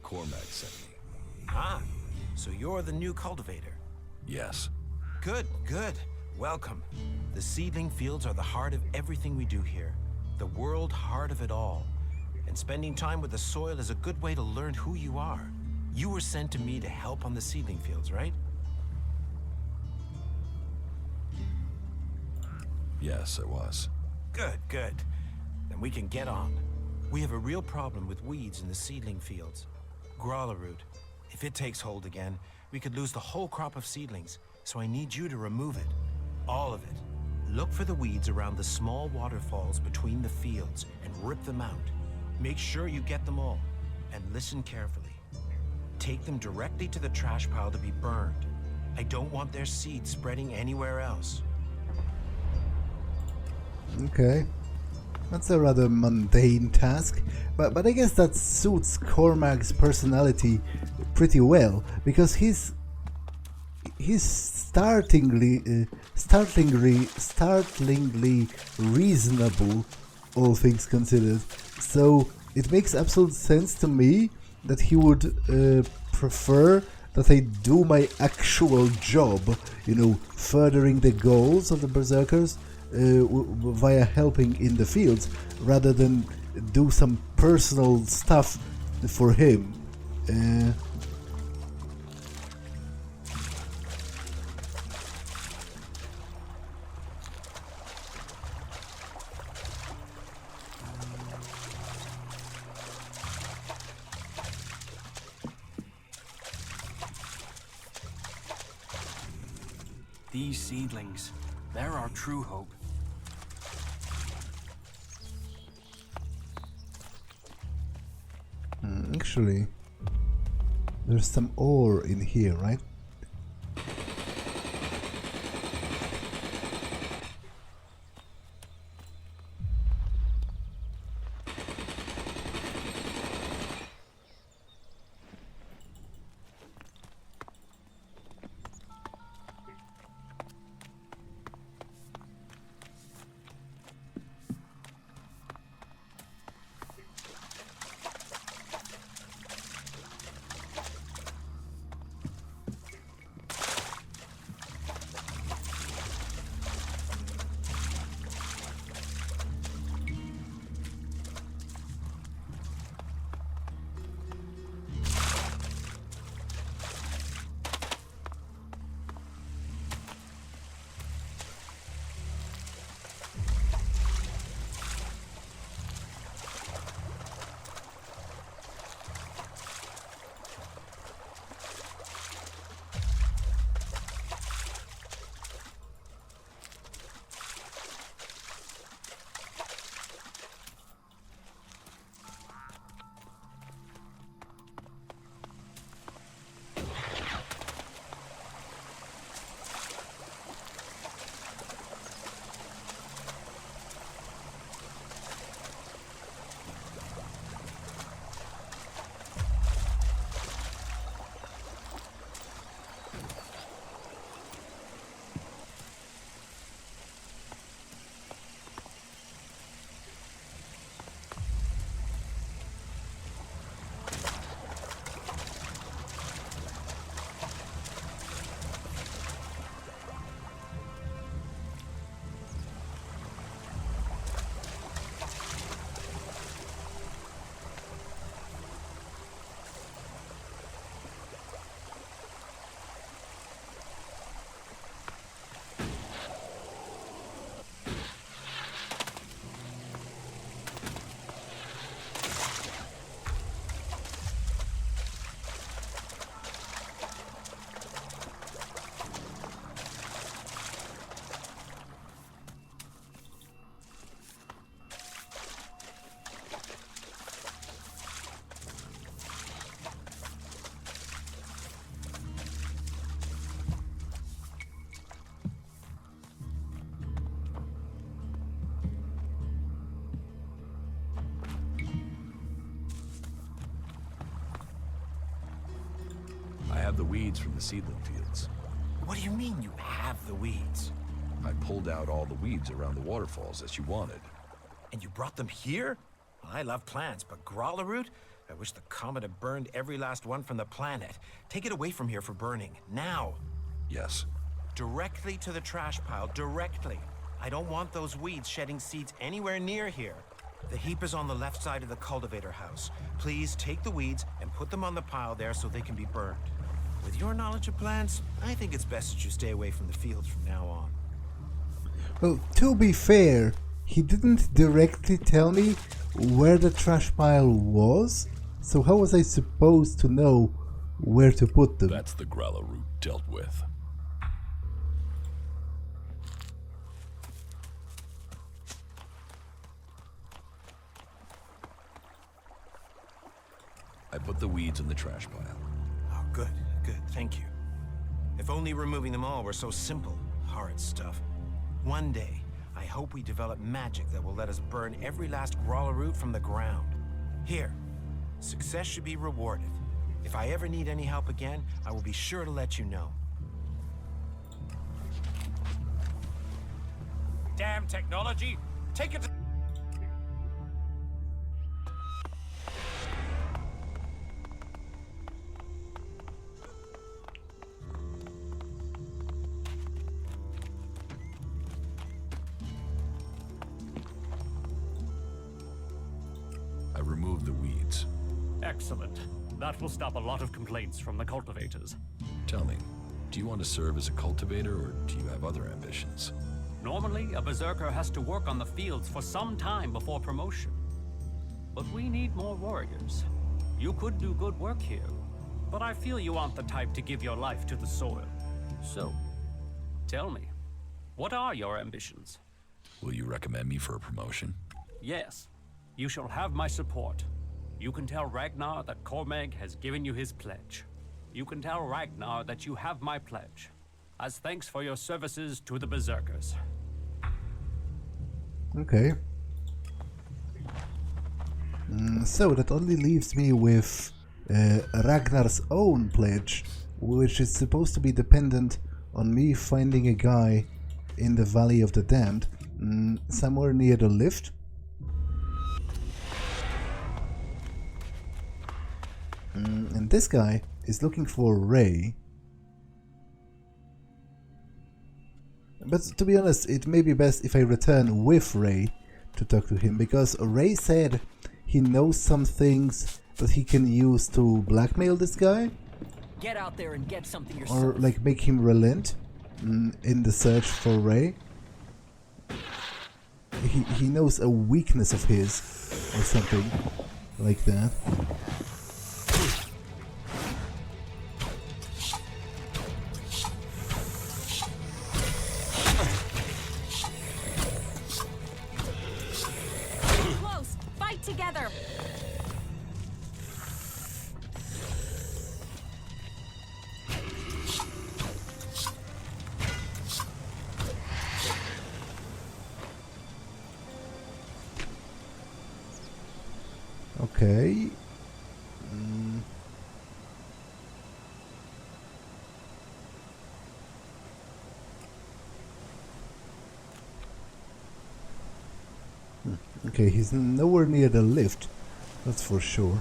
Cormag sent me. Ah, so you're the new cultivator. Yes. Good, good. Welcome. The seedling fields are the heart of everything we do here. The world heart of it all. And spending time with the soil is a good way to learn who you are. You were sent to me to help on the seedling fields, right? Yes, it was. Good, good. Then we can get on. We have a real problem with weeds in the seedling fields. Gralla root. If it takes hold again, we could lose the whole crop of seedlings, so I need you to remove it. All of it. Look for the weeds around the small waterfalls between the fields and rip them out. Make sure you get them all, and listen carefully. Take them directly to the trash pile to be burned. I don't want their seeds spreading anywhere else. Okay. That's a rather mundane task, but I guess that suits Cormag's personality pretty well, because he's startlingly reasonable, all things considered. So it makes absolute sense to me that he would prefer that I do my actual job, you know, furthering the goals of the Berserkers via helping in the fields, rather than do some personal stuff for him. These seedlings, they're our true hope. Actually, there's some ore in here, right? the weeds from the seedling fields. What do you mean you have the weeds? I pulled out all the weeds around the waterfalls as you wanted. And you brought them here? Well, I love plants, but Gralla root? I wish the comet had burned every last one from the planet. Take it away from here for burning, now. Yes. Directly to the trash pile, directly. I don't want those weeds shedding seeds anywhere near here. The heap is on the left side of the cultivator house. Please take the weeds and put them on the pile there so they can be burned. With your knowledge of plants, I think it's best that you stay away from the fields from now on. Well, to be fair, he didn't directly tell me where the trash pile was, so how was I supposed to know where to put them? That's the Gralla root dealt with. I put the weeds in the trash pile. Oh, good, thank you. If only removing them all were so simple. Horrid stuff. One day, I hope we develop magic that will let us burn every last Gralla root from the ground. Here, success should be rewarded. If I ever need any help again, I will be sure to let you know. Damn technology! Take it to... I removed the weeds. Excellent. That will stop a lot of complaints from the cultivators. Tell me, do you want to serve as a cultivator, or do you have other ambitions? Normally, a Berserker has to work on the fields for some time before promotion. But we need more warriors. You could do good work here, but I feel you aren't the type to give your life to the soil. So, tell me, what are your ambitions? Will you recommend me for a promotion? Yes, you shall have my support. You can tell Ragnar that Cormag has given you his pledge. You can tell Ragnar that you have my pledge, as thanks for your services to the Berserkers. Okay. So that only leaves me with Ragnar's own pledge, which is supposed to be dependent on me finding a guy in the Valley of the Damned, somewhere near the lift. And this guy is looking for Ray. But to be honest, it may be best if I return with Ray to talk to him, because Ray said he knows some things that he can use to blackmail this guy. Get out there and get something yourself. Or like make him relent in the search for Ray. He knows a weakness of his or something like that. Close! Fight together! Okay. Okay, he's nowhere near the lift, that's for sure.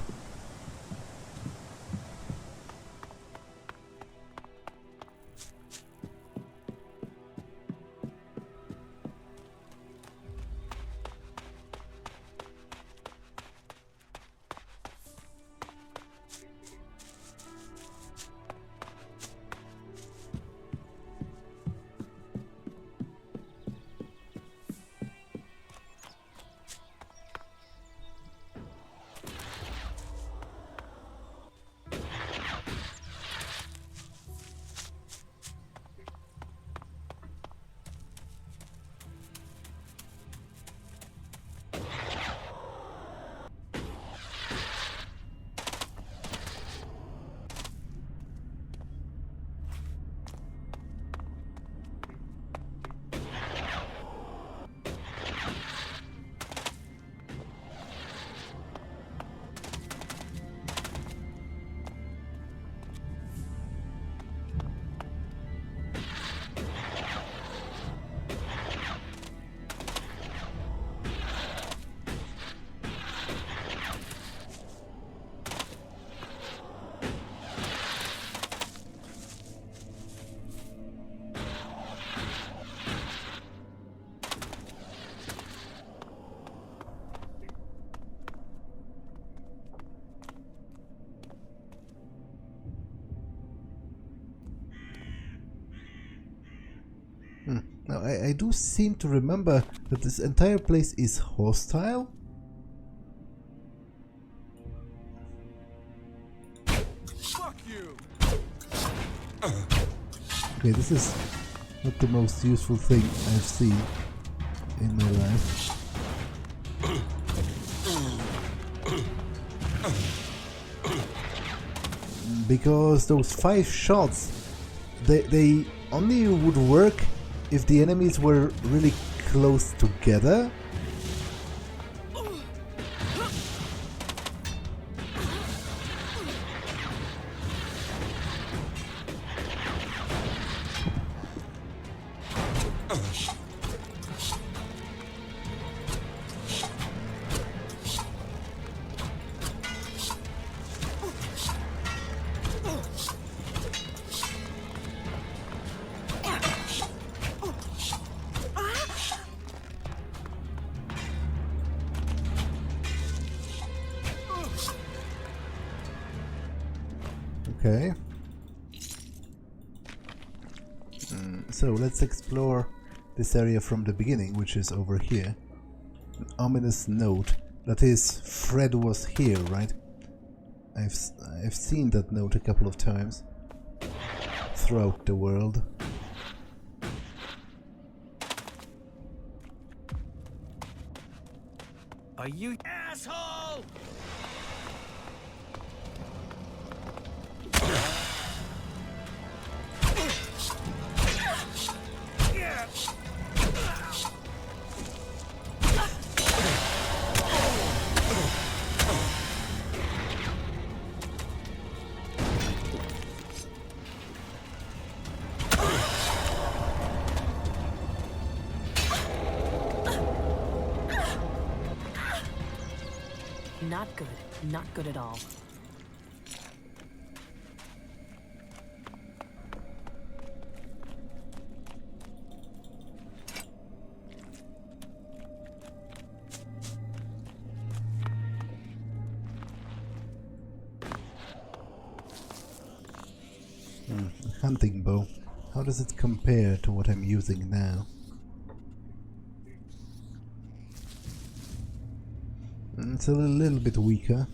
Now, I do seem to remember that this entire place is hostile. Fuck you! Okay, this is not the most useful thing I've seen in my life. Because those 5 shots, they only would work if the enemies were really close together. Okay. So let's explore this area from the beginning, which is over here. An ominous note. That is, Fred was here, right? I've seen that note a couple of times throughout the world. Are you asshole? Not good. Not good at all. Hunting bow. How does it compare to what I'm using now? It's a little bit weaker.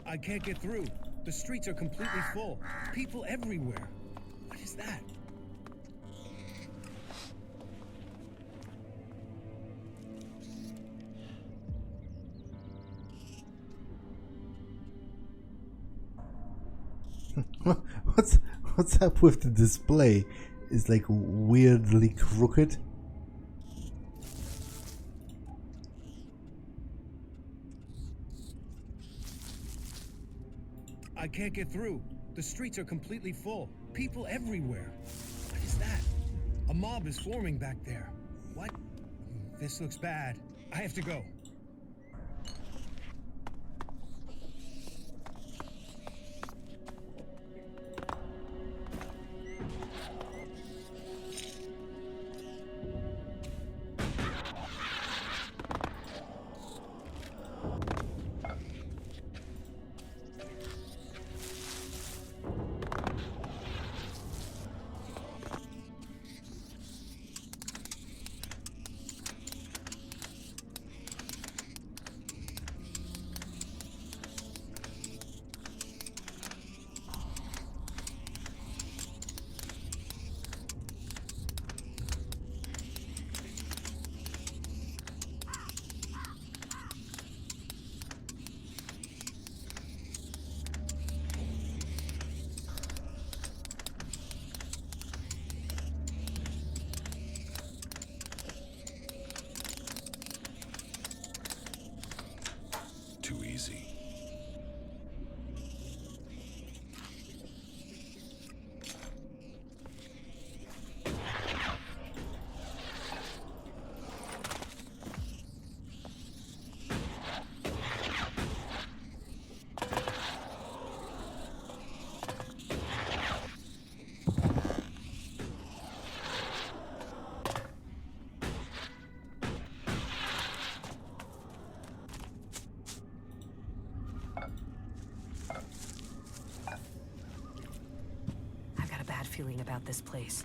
I can't get through. The streets are completely full. People everywhere. What is that? What's up with the display? It's like weirdly crooked. I can't get through. The streets are completely full. People everywhere. What is that? A mob is forming back there. What? This looks bad. I have to go. Too easy. Feeling about this place.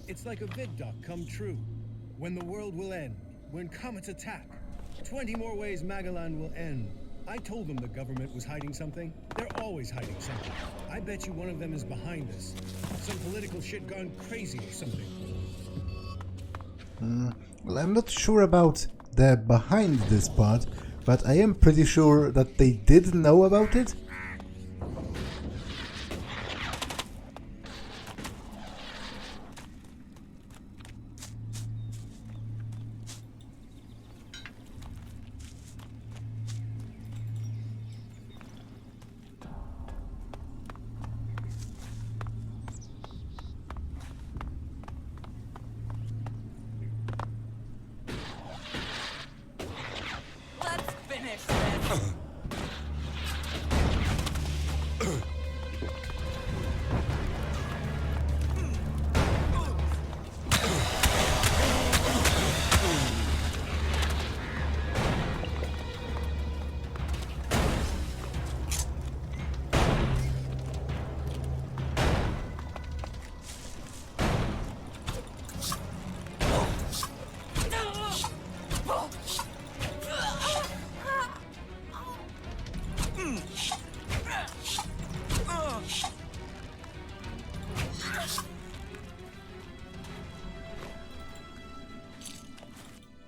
It's like a vid doc come true. When the world will end, when comets attack, 20 more ways Magalan will end. I told them the government was hiding something. They're always hiding something. I bet you one of them is behind this. Some political shit gone crazy or something. Well, I'm not sure about the behind this part, but I am pretty sure that they did know about it.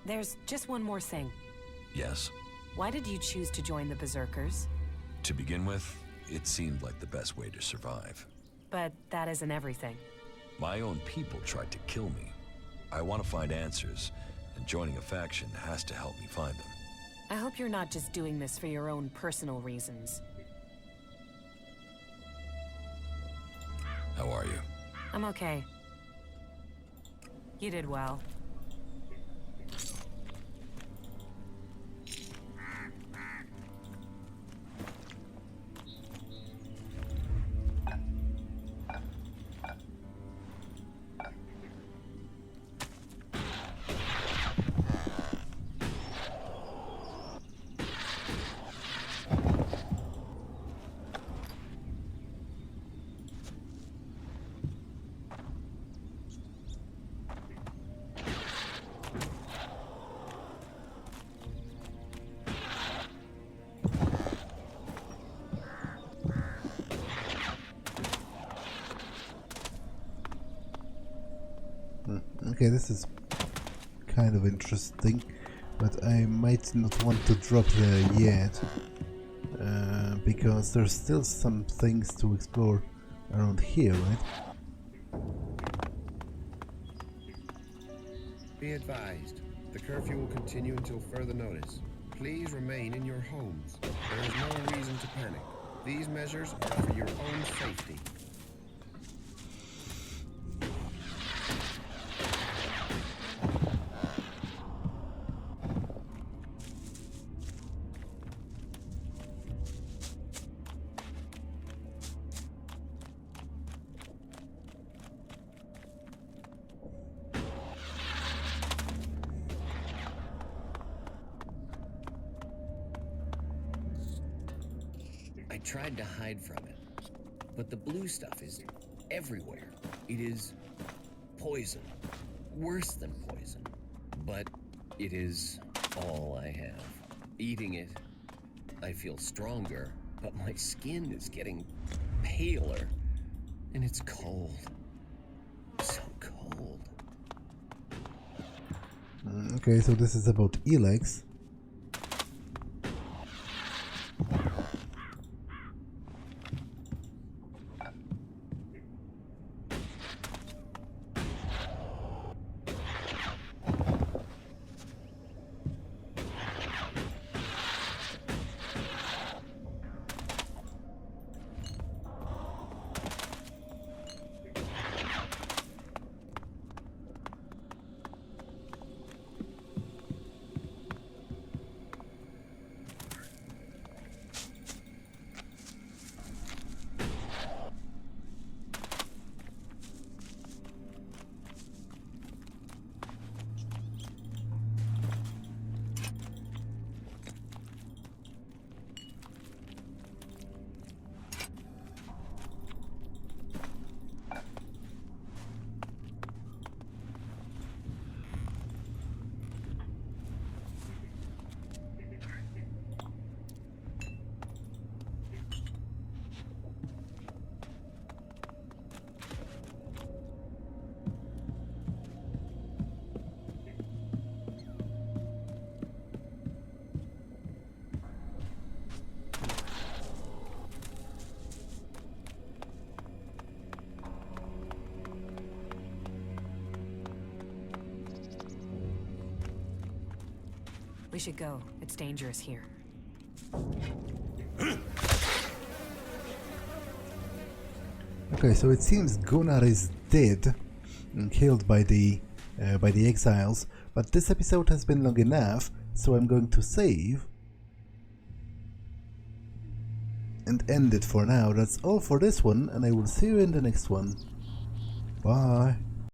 There's just one more thing. Yes? Why did you choose to join the Berserkers? To begin with, it seemed like the best way to survive. But that isn't everything. My own people tried to kill me. I want to find answers, and joining a faction has to help me find them. I hope you're not just doing this for your own personal reasons. How are you? I'm okay. You did well. Okay, this is kind of interesting, but I might not want to drop there yet, because there's still some things to explore around here, right? Be advised, the curfew will continue until further notice. Please remain in your homes. There is no reason to panic. These measures are for your own safety. I tried to hide from it, but the blue stuff is everywhere. It is poison. Worse than poison. But it is all I have. Eating it, I feel stronger, but my skin is getting paler. And it's cold. So cold. Okay, so this is about Elex. We should go. It's dangerous here. Okay, so it seems Gunnar is dead and killed by the exiles, but this episode has been long enough, so I'm going to save and end it for now. That's all for this one, and I will see you in the next one. Bye.